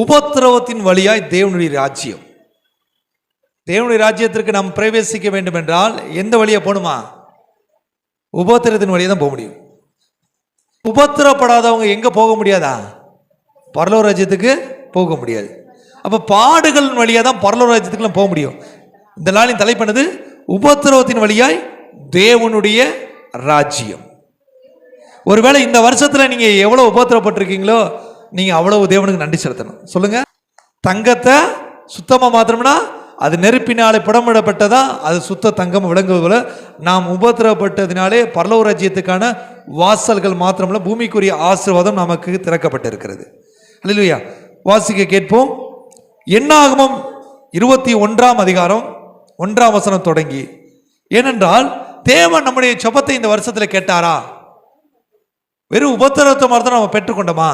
உபத்திரவத்தின் வழியாய் தேவனுடைய ராஜ்யம். தேவனுடைய ராஜ்யத்திற்கு நாம் பிரவேசிக்க வேண்டும் என்றால் எந்த வழியா போகணுமா? உபத்திரத்தின் வழியா தான் போக முடியும். உபத்திரப்படாதவங்க எங்க போக முடியாதா? பரலோக ராஜ்யத்துக்கு போக முடியாது. அப்ப பாடுகள் வழியா தான் பரலோக ராஜ்யத்துக்குலாம் போக முடியும். இந்த நாளின் தலைப்பானது உபத்திரவத்தின் வழியாய் தேவனுடைய ராஜ்யம். ஒருவேளை இந்த வருஷத்துல நீங்க எவ்வளவு உபத்திரப்பட்டிருக்கீங்களோ நீங்க அவ்வளவு தேவனுக்கு நன்றி செலுத்தணும். சொல்லுங்க. தங்கத்தை சுத்தமா மாத்திரம்னா அது நெருப்பினாலே புடமிடப்பட்டதா அது சுத்த தங்கம் விளங்குவது போல நாம் உபத்திரப்பட்டதினாலே பரலோக ராஜ்யத்துக்கான வாசல்கள் மாத்திரமல்ல பூமிக்குரிய ஆசீர்வாதம் நமக்கு திறக்கப்பட்டிருக்கிறது. அல்லேலூயா. வாசிக்க கேட்போம். என்னாகமம் 21ஆம் அதிகாரம் 1ஆம் வசனம் தொடங்கி. ஏனென்றால் தேவன் நம்முடைய ஜெபத்தை இந்த வருஷத்துல கேட்டாரா? வெறும் உபத்திரவத்தை மாதிரி நம்ம பெற்றுக்கொண்டோமா?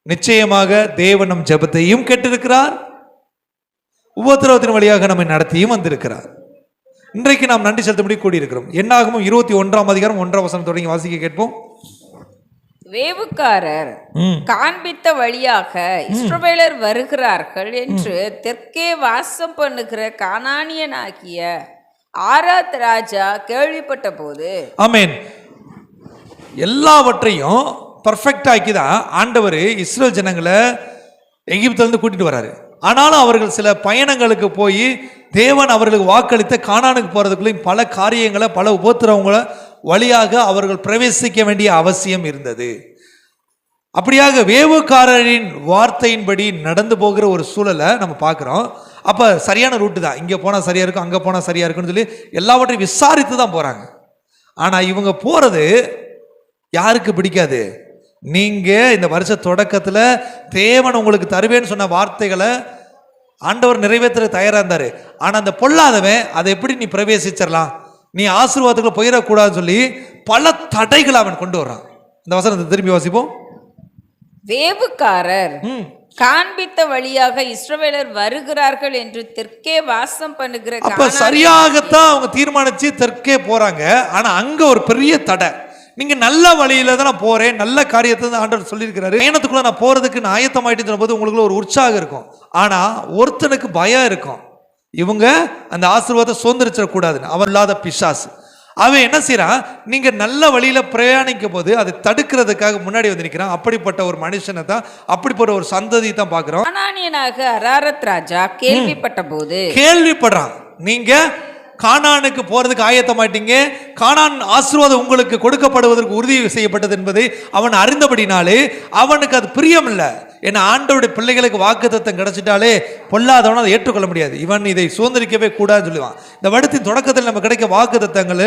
நிச்சயமாக தேவன் நம் ஜெபத்தையும் கேட்டிருக்கிறார், உபத்திரவத்தின் வழியாக நம்மை நடத்தியும் வந்திருக்கிறார். இன்றைக்கு நாம் நன்றி செலுத்தபடி கூடியிருக்கிறோம். என்னாகமம் 21ஆம் அதிகாரம் 1ஆம் வசனம் தொடங்கி வாசிக்க கேட்போம். வேவுக்காரர் காண்பித்த வழியாக இஸ்ரவேலர் வருகிறார்கள் என்று தெற்கே வாசம் பண்ணுகிற கானானியனாகிய ஆராத் ராஜா கேள்விப்பட்ட போது. ஆமென். எல்லாவற்றையும் பர்ஃபெக்ட் ஆக்கி தான் ஆண்டவர் இஸ்ரேல் ஜனங்களை எகிப்திலிருந்து கூட்டிட்டு வராரு. ஆனாலும் அவர்கள் சில பயணங்களுக்கு போய் தேவன் அவர்களுக்கு வாக்களித்த கானானுக்கு போறதுக்குள்ளேயும் பல காரியங்களை பல உபத்திரவங்களை வழியாக அவர்கள் பிரவேசிக்க வேண்டிய அவசியம் இருந்தது. அப்படியாக வேவுக்காரரின் வார்த்தையின்படி நடந்து போகிற ஒரு சூழலை நம்ம பார்க்குறோம். அப்போ சரியான ரூட்டு தான், இங்கே போனால் சரியா இருக்கும் அங்கே போனால் சரியா இருக்குன்னு சொல்லி எல்லாவற்றையும் விசாரித்து தான் போகிறாங்க. ஆனால் இவங்க போகிறது யாருக்கு பிடிக்காது? நீங்கள் இந்த வருஷ தொடக்கத்தில் தேவன் உங்களுக்கு தருவேன்னு சொன்ன வார்த்தைகளை ஆண்டவர் நிறைவேற்ற தயாராக இருந்தார். ஆனால் அந்த பொல்லாதவன் அதை எப்படி நீ பிரவேசிச்சிடலாம், நீ ஆசீர்வாதத்துக்குள்ள போயிடக்கூடாதுன்னு சொல்லி பல தடைகளை அவன் கொண்டு வர்றான். இந்த வசனத்தை திரும்பி வாசிப்போம். வேவுக்காரர் காண்பித்த வழியாக இஸ்ரவேலர் வருகிறார்கள் என்று தெற்கே வாசம் பண்ணுகிற. அப்ப சரியாகத்தான் அவங்க தீர்மானிச்சு தெற்கே போறாங்க. ஆனா அங்க ஒரு பெரிய தடை. நீங்க நல்ல வழியில தான் நான் போறேன், நல்ல காரியத்தை தான் ஆண்டவர் சொல்லியிருக்கிறாரு, பயணத்துக்குள்ள நான் போறதுக்கு நான் ஆயத்தமாயிட்டு சொல்லும் போது உங்களுக்கு ஒரு உற்சாகம் இருக்கும். ஆனா ஒருத்தனுக்கு பயம் இருக்கும், இவங்க அந்த ஆசீர்வாதத்தை சுதந்திரிச்சிடக்கூடாதுன்னு. அவன் இல்லாத பிசாசு அவன் என்ன செய்யறான், நீங்க நல்ல வழியில பிரயாணிக்கும் போது அதை தடுக்கிறதுக்காக முன்னாடி வந்து நிற்கிறான். அப்படிப்பட்ட ஒரு மனுஷனை தான், அப்படிப்பட்ட ஒரு சந்ததி தான் பாக்குறோம். கானானியனாக ஆராத் ராஜா கேள்விப்பட்ட போது கேள்விப்படுறான், நீங்க கானானுக்கு போறதுக்கு ஆயத்தமாட்டீங்க, கானான் ஆசீர்வாதம் உங்களுக்கு கொடுக்கப்படுவதற்கு உறுதி செய்யப்பட்டது என்பதை அவன் அறிந்தபடினாலே அவனுக்கு அது பிரியம் இல்லை. ஏன்னா ஆண்டவருடைய பிள்ளைகளுக்கு வாக்குத்தத்தம் கிடைச்சிட்டாலே பொல்லாதவன் அதை ஏற்றுக்கொள்ள முடியாது, இவன் இதை சுதந்திரிக்கவே கூடாதுன்னு சொல்லுவான். இந்த வருடத்தின் தொடக்கத்தில் நம்ம கிடைக்க வாக்குத்தத்தங்கள்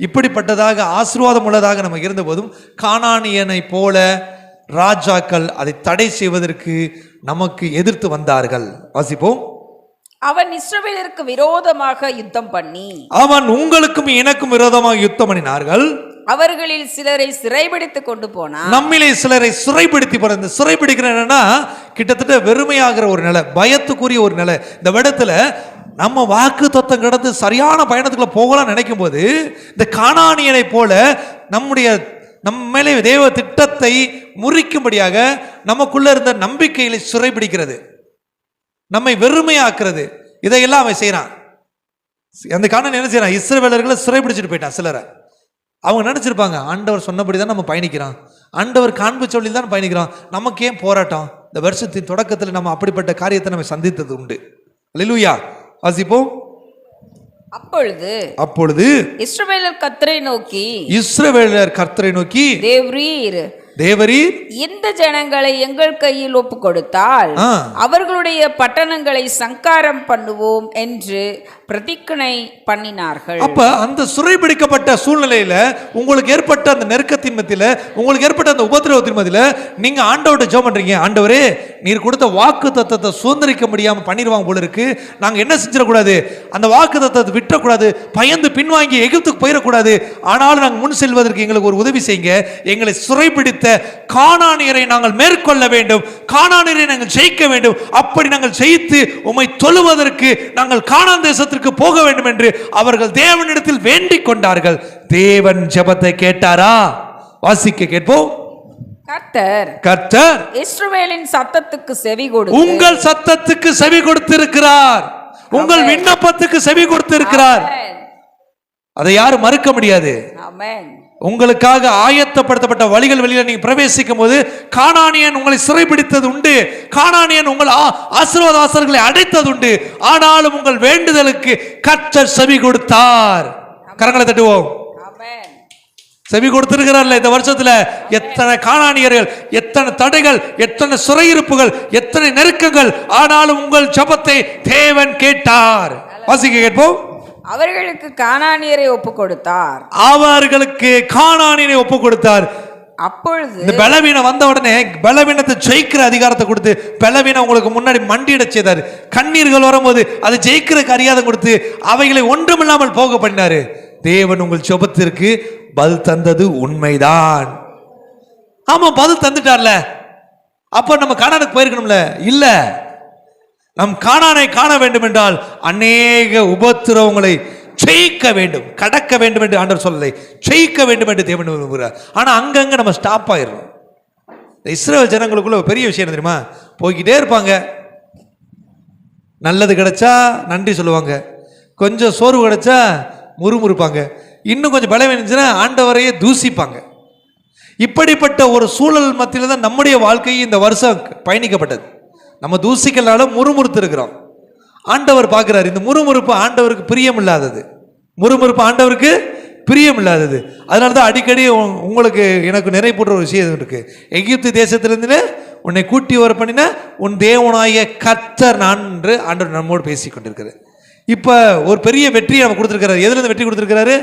இப்படிப்பட்டதாக ஆசீர்வாதம் உள்ளதாக நம்ம இருந்த போதும் கானானியனை போல ராஜாக்கள் அதை தடை செய்வதற்கு நமக்கு எதிர்த்து வந்தார்கள். வாசிப்போம். அவன் இஸ்ரவேலருக்கு விரோதமாக யுத்தம் பண்ணி, அவன் உங்களுக்கும் எனக்கும் விரோதமாக யுத்தம் பண்ணினார்கள், அவர்களில் சிலரை சிறைபிடித்து கொண்டு போனான். நம்மிலே சிலரை சிறைபிடித்து போன. சிறைபிடிக்கிறேன்னா கிட்டத்தட்ட வெறுமையாகிற ஒரு நிலை, பயத்துக்குரிய ஒரு நிலை. இந்த இடத்துல நம்ம வாக்கு தத்தம் கடந்து சரியான பயணத்துக்குள்ள போகலாம் நினைக்கும் போது இந்த கானானியனை போல நம்ம மேலே தேவ திட்டத்தை முறிக்கும்படியாக நமக்குள்ள இருந்த நம்பிக்கைகளை சிறைபிடிக்கிறது, நம்மை வெறுமையாக்குறது, இதையெல்லாம் அவன் செய்யறான். அந்த கானான் என்ன செய்யறான், இஸ்ரவேலர்களை சிறைபிடிச்சிட்டு போயிட்டான். சிலரை அவங்க நினைச்சிருப்பாங்க, ஆண்டவர் சொன்னபடி தான் நம்ம பயணிக்கிறோம், ஆண்டவர் காண்பிச்ச வழியில் தான் பயணிக்கிறோம், நமக்கு ஏன் போராட்டம்? இந்த வருஷத்தின் தொடக்கத்தில் நம்ம அப்படிப்பட்ட காரியத்தை நம்ம சந்தித்தது உண்டு. அல்லேலூயா. வாசிப்போம். அப்பொழுது இஸ்ரவேலர் கர்த்தரை நோக்கி தேவரீர் இந்த ஜனங்களை எங்கள் கையில் ஒப்பு கொடுத்தால் அவர்களுடைய பட்டணங்களை சங்காரம் பண்ணுவோம் என்று பிரதிஜ்ஞை பண்ணினார்கள். அப்ப அந்த சிறைபிடிக்கப்பட்ட சூழ்நிலையில உங்களுக்கு ஏற்பட்ட அந்த நெருக்கத்தின் மத்தியில, உங்களுக்கு ஏற்பட்ட அந்த உபத்திரவத்தின் மத்தியில நீங்க ஆண்டவர்கிட்ட ஜெபம் பண்றீங்க, ஆண்டவரே நீர் கொடுத்த வாக்கு தத்தத்தை சுதந்திரிக்க முடியாம பண்ணிடுவாங்க போல இருக்கு, நாங்க என்ன செஞ்சிடக்கூடாது, அந்த வாக்கு தத்தத்தை விட்டக்கூடாது, பயந்து பின்வாங்கி எகிப்துக்கு போயிடக்கூடாது, ஆனாலும் நாங்கள் முன் செல்வதற்கு எங்களுக்கு ஒரு உதவி செய்யுங்க, எங்களை சிறைபிடித்த கானானியரை நாங்கள் மேற்கொள்ள வேண்டும், கானானியரை நாங்கள் ஜெயிக்க வேண்டும், அப்படி நாங்கள் ஜெயித்து உம்மை தொழுவதற்கு நாங்கள் கானான் தேசத்திற்கு போக வேண்டும் என்று அவர்கள் தேவனிடத்தில் வேண்டிக் கொண்டார்கள். தேவன் ஜெபத்தை கேட்டாரா? வாசிக்க கேட்போம். கர்த்தர் இஸ்ரவேலின் சத்தத்துக்கு செவி கொடுத்து உங்கள் சத்தத்துக்கு செவி கொடுத்திருக்கிறார், உங்கள் விண்ணப்பத்துக்கு செவி கொடுத்திருக்கிறார். அதை யாரும் மறுக்க முடியாது. ஆமென். உங்களுக்காக ஆயத்தப்படுத்தப்பட்ட வழிகள் வெளியில நீங்க பிரவேசிக்கும் போது கானானியன் உங்களை சிறைபிடித்தது உண்டு, கானானியன் உங்கள் ஆசீர்வாத வாசல்களை அடைத்தது உண்டு. ஆனாலும் உங்கள் வேண்டுதலுக்கு கர்த்தர் செவி கொடுத்தார். கரங்களை தட்டுவோம். ஆமென். செவி கொடுத்திருக்கிறார்ல. இந்த வருஷத்துல எத்தனை கானானியர்கள், எத்தனை தடைகள், எத்தனை சிறையிருப்புகள், எத்தனை நெருக்கங்கள், ஆனாலும் உங்கள் ஜெபத்தை தேவன் கேட்டார். வாசிக்க கேட்போம். அவர்களுக்கு கானானியரை ஒப்பு கொடுத்தார். அவர்களுக்கு கானானியரை ஒப்பு கொடுத்தார். அப்பொழுது இந்த பலவீனம் வந்த உடனே பலவீனத்தை ஜெயிக்கிற அதிகாரத்தை கொடுத்து பலவீனம் உங்களுக்கு முன்னாடி மண்டியிட செய்தார். கண்ணீர்கள் வரும்போது அதை ஜெயிக்கிறதுக்கு அதிகாரம் கொடுத்து அவைகளை ஒன்றுமில்லாமல் போக பண்ணினாரு. தேவன் உங்கள் ஜெபத்திற்கு பதில் தந்தது உண்மைதான். ஆமா, பதில் தந்துட்டார்ல. அப்ப நம்ம கானானுக்கு போயிருக்கணும்ல? இல்ல, நம் கானானை காண வேண்டும் என்றால் அநேக உபத்திரவங்களை ஜெயிக்க வேண்டும், கடக்க வேண்டும் என்று ஆண்டவர் சொல்லலை, ஜெயிக்க வேண்டும் என்று தேவன் விரும்புகிறார். ஆனா அங்கங்க நம்ம ஸ்டாப் ஆயிடுறோம். இஸ்ரவேல் ஜனங்களுக்குள்ள ஒரு பெரிய விஷயம் தெரியுமா? போய்கிட்டே இருப்பாங்க. நல்லது கிடைச்சா நன்றி சொல்லுவாங்க, கொஞ்சம் சோர்வு கிடைச்சா முறுமுறுப்பாங்க, இன்னும் கொஞ்சம் பலவீனச்சுன்னா ஆண்டவரையே தூசிப்பாங்க. இப்படிப்பட்ட ஒரு சூழல் மத்தியில் தான் நம்முடைய வாழ்க்கை இந்த வருஷம் பயணிக்கப்பட்டது. நம்ம தூசிக்கலாலும் முறுமுறுத்து இருக்கிறோம். ஆண்டவர் பார்க்கிறார், இந்த முறுமுறுப்பு ஆண்டவருக்கு பிரியம் இல்லாதது, முறுமுறுப்பு ஆண்டவருக்கு பிரியம் இல்லாதது. அதனால தான் அடிக்கடி உங்களுக்கு எனக்கு நிறைவேற்ற ஒரு விஷயம் இருக்கு. எகிப்து தேசத்திலிருந்து உன்னை கூட்டி வர பண்ணின உன் தேவனாய கர்த்தர் நான் என்று ஆண்டவர் நம்மோடு பேசி கொண்டிருக்கிறார். இப்போ ஒரு பெரிய வெற்றியை நம்ம கொடுத்துருக்கிறாரு. எதுலேருந்து வெற்றி கொடுத்துருக்கிறாரு?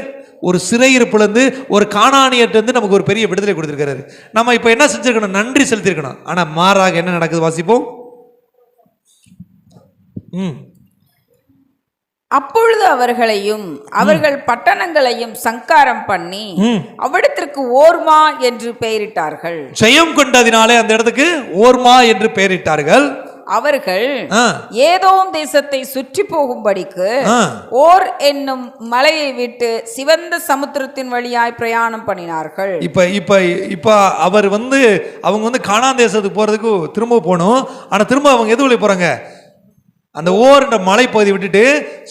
ஒரு சிறையிருப்புலேருந்து, ஒரு கானானியர்லேருந்து நமக்கு ஒரு பெரிய விடுதலை கொடுத்துருக்கிறாரு. நம்ம இப்போ என்ன செஞ்சிருக்கணும்? நன்றி செலுத்திருக்கணும். ஆனால் மாறாக என்ன நடக்குது? வாசிப்போம். அப்பொழுது அவர்களையும் அவர்கள் பட்டணங்களையும் சங்காரம் பண்ணி அவ்விடத்திற்கு ஓர்மா என்று பெயரிட்டார்கள். ஜெயம் கொண்டதினாலே அந்த இடத்துக்கு ஓர்மா என்று பெயரிட்டார்கள். அவர்கள் ஏதோம் தேசத்தை சுற்றி போகும்படிக்கு ஓர் என்னும் மலையை விட்டு சிவந்த சமுத்திரத்தின் வழியாய் பிரயாணம் பண்ணினார்கள். இப்ப அவர் அவங்க கானான் தேசத்துக்கு போறதுக்கு திரும்ப போகணும். ஆனா திரும்ப அவங்க எது வழி போறாங்க? அந்த ஓர் என்ற மலைப்பகுதி விட்டுட்டு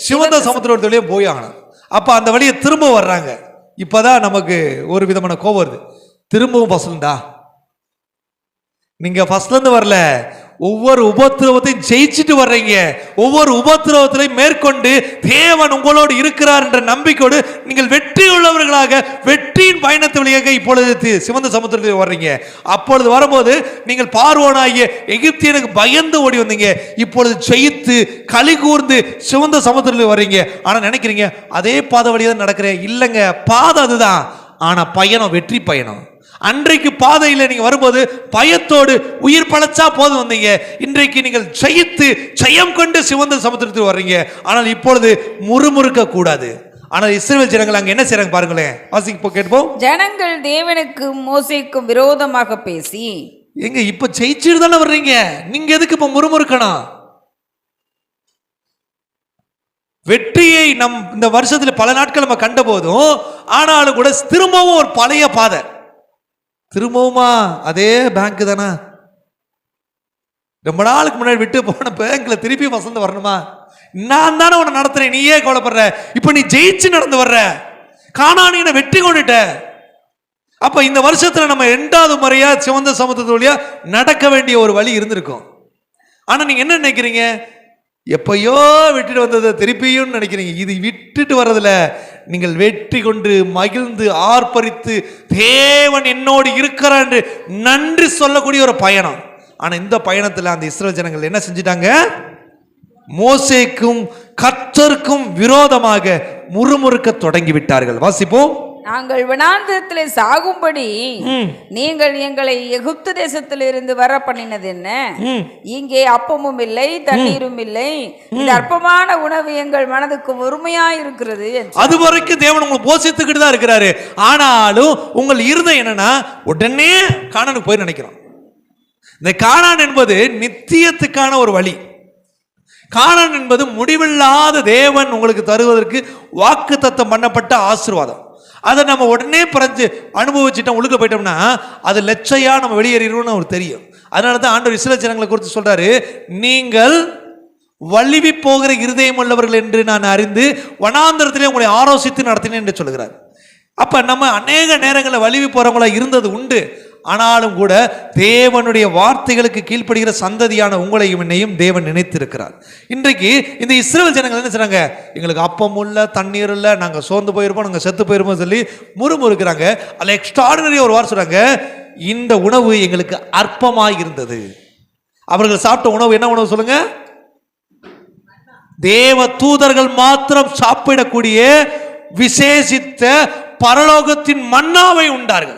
சிவந்த சமுத்திரத்திலேயே போய் ஆகணும். அப்ப அந்த வழியை திரும்ப வர்றாங்க. இப்பதான் நமக்கு ஒரு விதமான கோபம் வருது. திரும்பவும் ஃபர்ஸ்ட்லா நீங்க ஃபர்ஸ்ட்ல இருந்து வரல, ஒவ்வொரு உபத்திரவத்தையும் ஜெயிச்சுட்டு வர்றீங்க. ஒவ்வொரு உபத்திரவத்திலையும் மேற்கொண்டு தேவன் உங்களோடு இருக்கிறார் என்ற நம்பிக்கையோடு நீங்கள் வெற்றி உள்ளவர்களாக வெற்றியின் பயணத்தை வழியாக இப்பொழுது சிவந்த சமுத்திரத்தில் வர்றீங்க. அப்பொழுது வரும்போது நீங்கள் பார்வோனாகிய எகிப்தியனுக்கு பயந்து ஓடி வந்தீங்க. இப்பொழுது ஜெயித்து களி கூர்ந்து சிவந்த சமுத்திரத்தில் வர்றீங்க. ஆனா நினைக்கிறீங்க அதே பாதை வழியாக தான் நடக்கிறேன். இல்லைங்க, பாதை அதுதான், ஆனா பயணம் வெற்றி பயணம். அன்றைக்கு பாதையில் நீங்க வரும்போது பயத்தோடு உயிர் பழச்சா போதும் வந்தீங்க. இன்றைக்கு நீங்கள் ஜெயித்து ஜெயம் கொண்டு சிவந்த சமுத்திரத்தில் வர்றீங்க. ஆனால் இப்பொழுது முறுமுறுக்க கூடாது. ஆனால் இஸ்ரவேல் ஜனங்கள் அங்க என்ன செய்றாங்க பாருங்களேன். வாசிப்போம், கேட்போம். ஜனங்கள் தேவனுக்கும் மோசேக்கும் விரோதமாக பேசி, எங்க இப்ப ஜெயிச்சுட்டு தானே வர்றீங்க, நீங்க எதுக்கு இப்ப முறுமுறுக்கணும்? வெற்றியை நம் இந்த வருஷத்துல பல நாட்கள் நம்ம கண்ட போதும், ஆனாலும் கூட திரும்பவும் ஒரு பழைய பாதை, திரும்பவுமா அதே பேங்க் தானே, ரொம்ப நாளுக்கு முன்னாடி விட்டு போன பேங்க்ல திருப்பி வசந்து வரணுமா? நான் தானே உன்னை நடத்துறேன், நீயே கவலைப்படுற. இப்ப நீ ஜெயிச்சு நடந்து வர்ற, கானானியனை வெற்றி கொண்டுட்ட. அப்ப இந்த வருஷத்துல நம்ம 2வது முறையா சிவந்த சமுத்திரத்து வழியா நடக்க வேண்டிய ஒரு வழி இருந்திருக்கும். ஆனா நீங்க என்ன நினைக்கிறீங்க? எப்பயோ விட்டுட்டு வந்ததை திருப்பியும் நினைக்கிறீங்க. இது விட்டுட்டு வர்றதுல நீங்கள் வெற்றி கொண்டு மகிழ்ந்து ஆர்ப்பரித்து தேவன் என்னோடு இருக்கிறார் என்று நன்றி சொல்லக்கூடிய ஒரு பயணம். ஆனா இந்த பயணத்துல அந்த இஸ்ரவேல் ஜனங்கள் என்ன செஞ்சிட்டாங்க? மோசேக்கும் கர்த்தருக்கும் விரோதமாக முறுமுறுக்க தொடங்கி விட்டார்கள். வாசிப்போம். நாங்கள் வனாந்திரத்திலே சாகும்படி நீங்கள் எங்களை எகிப்து தேசத்திலிருந்து வர பண்ணினது என்ன? இங்கே அப்பமும் இல்லை தண்ணீரும் இல்லை, இந்த அற்பமான உணவு எங்கள் மனதுக்கு ஒருமையாய் இருக்கிறது. அது வரைக்கும் தேவன் உங்களை போஷித்துக்கிட்டு தான் இருக்கிறாரு. ஆனாலும் உங்கள் இருதயம் என்னன்னா உடனே கானானுக்கு போய் நினைக்கிறோம். இந்த கானான் என்பது நித்தியத்துக்கான ஒரு வழி. கானான் என்பது முடிவில்லாத தேவன் உங்களுக்கு தருவதற்கு வாக்குத்தத்தம் பண்ணப்பட்ட ஆசீர்வாதம். அதை நம்ம உடனே பறஞ்சு அனுபவிச்சுட்டோம், உழுக்க போயிட்டோம்னா அது லட்சையா நம்ம வெளியேறிடுவோம்னு அவருக்கு தெரியும். அதனால தான் ஆண்டவர் இஸ்ரவேல் ஜனங்களை குறித்து சொல்றாரு, நீங்கள் வலிவி போகிற இருதயம் உள்ளவர்கள் என்று நான் அறிந்து வனாந்தரத்திலே உங்களை ஆலோசித்து நடத்தினேன் என்று சொல்கிறார். அப்ப நம்ம அநேக நேரங்களில் வலிவி போறவங்களா இருந்தது உண்டு. ஆனாலும் கூட தேவனுடைய வார்த்தைகளுக்கு கீழ்ப்படுகிற சந்ததியான உங்களையும் என்னையும் தேவன் நினைத்திருக்கிறார். இன்றைக்கு இந்த இஸ்ரவேல் ஜனங்கள் என்ன செய்றாங்க, எங்களுக்கு அப்பம் இல்ல, தண்ணீர் இல்லை, நாங்கள் சோர்ந்து போயிருப்போம், நாங்கள் செத்து போயிருப்போம் சொல்லி முறுமுறுக்கிறாங்க. அதில் எக்ஸ்ட்ராடினரி ஒரு வார்த்தை சொல்றாங்க, இந்த உணவு எங்களுக்கு அற்பமாய் இருந்தது. அவர்கள் சாப்பிட்ட உணவு என்ன உணவு சொல்லுங்க? தேவ தூதர்கள் மாத்திரம் சாப்பிடக்கூடிய விசேஷித்த பரலோகத்தின் மன்னாவை உண்டார்கள்.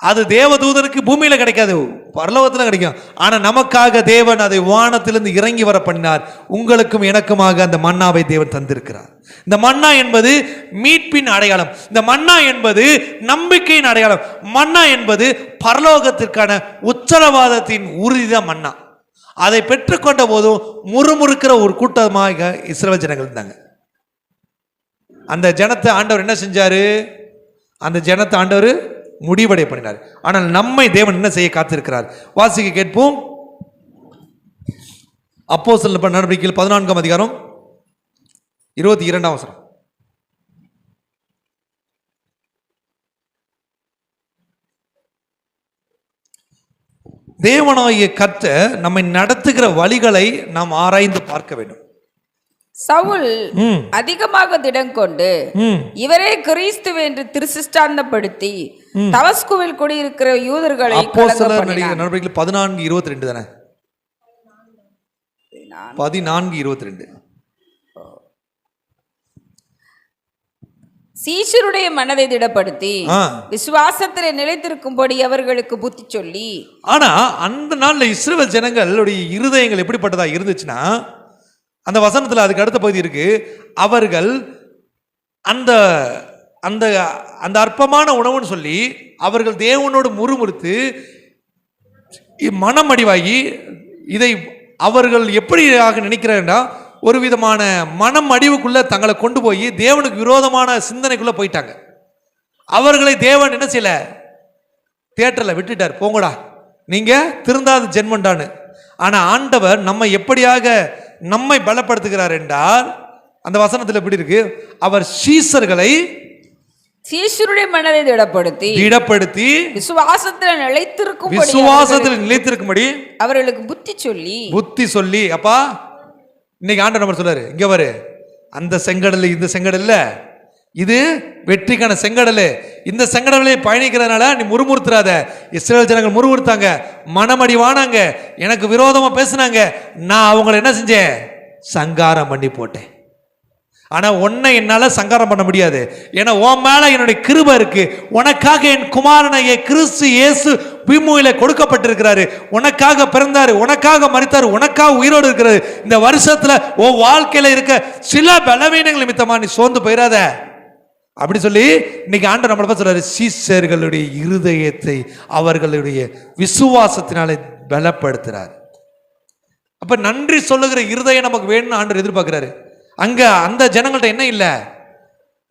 அது தேவதூதனுக்கு பூமியில கிடைக்காது, பரலோகத்தில் கிடைக்கும். ஆனா நமக்காக தேவன் அதை வானத்திலிருந்து இறங்கி வர பண்ணினார். உங்களுக்கும் எனக்குமாக அந்த மன்னாவை தேவன் தந்திருக்கிறார். இந்த மன்னா என்பது மீட்பின் அடையாளம். இந்த மன்னா என்பது நம்பிக்கையின் அடையாளம். மன்னா என்பது பரலோகத்திற்கான உத்தரவாதத்தின் உறுதிதான் மன்னா. அதை பெற்றுக்கொண்ட போதும் முறுமுறுக்கிற ஒரு கூட்டமாக இஸ்ரவேல் ஜனங்கள் இருந்தாங்க. அந்த ஜனத்தை ஆண்டவர் என்ன செஞ்சாரு? அந்த ஜனத்தை ஆண்டவர் முடிவடைய பண்ணினார். ஆனால் நம்மை தேவன் என்ன செய்ய காத்திருக்கிறார்? வாசிக்க கேட்போம். அப்போஸ்தலர் நடவடிக்கைகள் 14ஆம் அதிகாரம் 22ஆம் வசனம். தேவனாகிய கர்த்தர் நம்மை நடத்துகிற வழிகளை நாம் ஆராய்ந்து பார்க்க வேண்டும். சவுல் அதிகமாக திடம் கொண்டு இவரே கிறிஸ்து என்று திருசிஷ்டாந்தப்படுத்தி தமஸ்குவில் குடியிருக்கிற யூதர்களை அப்போஸ்தலர் நடவடிக்கைகள் 14:22 தானே? 14:22. சீஷருடைய மனதை திடப்படுத்தி விசுவாசத்திலே நிலைத்திருக்கும்படி அவர்களுக்கு புத்தி சொல்லி. ஆனா அந்த நாள்ல இஸ்ரவேல் ஜனங்களுடைய இருதயங்கள் எப்படிப்பட்டதா இருந்துச்சுன்னா, அந்த வசனத்தில் அதுக்கு அடுத்த பகுதி இருக்கு, அவர்கள் அந்த அந்த அந்த அற்பமான உணவுன்னு சொல்லி அவர்கள் தேவனோடு முறுமுறுத்து மனமடிவாகி, இதை அவர்கள் எப்படியாக நினைக்கிறாங்கன்னா, ஒரு விதமான மனம் அடிவுக்குள்ள தங்களை கொண்டு போய் தேவனுக்கு விரோதமான சிந்தனைக்குள்ள போயிட்டாங்க. அவர்களை தேவன் என்ன செய்யல, தியேட்டர்ல விட்டுட்டார், போங்கடா நீங்க திருந்தாத ஜென்மண்டான்னு. ஆனா ஆண்டவர் நம்மை எப்படியாக நம்மை பலப்படுத்துகிறார் என்றால், அந்த வசனத்தில் எப்படி இருக்கு, அவர் சீஷருடைய மனதை திடப்படுத்தி விசுவாசத்தில் நிலைத்திருக்கும்படி அவர்களுக்கு புத்தி சொல்லி. அப்பா இன்னைக்கு ஆண்டவர் நம்ம சொல்றாரு, இங்க வரு, அந்த செங்கடல் இந்த செங்கடல் இல்ல, இது வெற்றிக்கான செங்கடல். இந்த செங்கடலை பயணிக்கிறதுனால நீ முறுமுறுத்துறாத. இஸ்ரவேல் ஜனங்கள் முறுமுறுத்தாங்க, மனமடிவானாங்க, எனக்கு விரோதமா பேசினாங்க. நான் அவங்களை என்ன செஞ்சேன்? சங்காரம் பண்ணி போட்டேன். ஆனா உன்னை என்னால சங்காரம் பண்ண முடியாது. ஏன்னா உன் மேல என்னுடைய கிருபை இருக்கு. உனக்காக என் குமாரனை கிறிஸ்து இயேசு பூமியில கொடுக்கப்பட்டிருக்கிறாரு. உனக்காக பிறந்தாரு, உனக்காக மரித்தாரு, உனக்காக உயிரோடு இருக்கிறாரு. இந்த வருஷத்துல உன் வாழ்க்கையில இருக்க சில பலவீனங்கள் நிமித்தமா நீ சோர்ந்து போயிடாத அப்படி சொல்லி இன்னைக்கு ஆண்டவர் நம்மள சொல்றாரு, சீஷர்களுடைய இருதயத்தை அவர்களுடைய விசுவாசத்தினாலே பலப்படுத்துறார். அப்ப நன்றி சொல்லுகிற இருதயம் நமக்கு வேணும்னு ஆண்டவர் எதிர்பார்க்கிறாரு. அங்க அந்த ஜனங்கள்ட்ட என்ன இல்லை,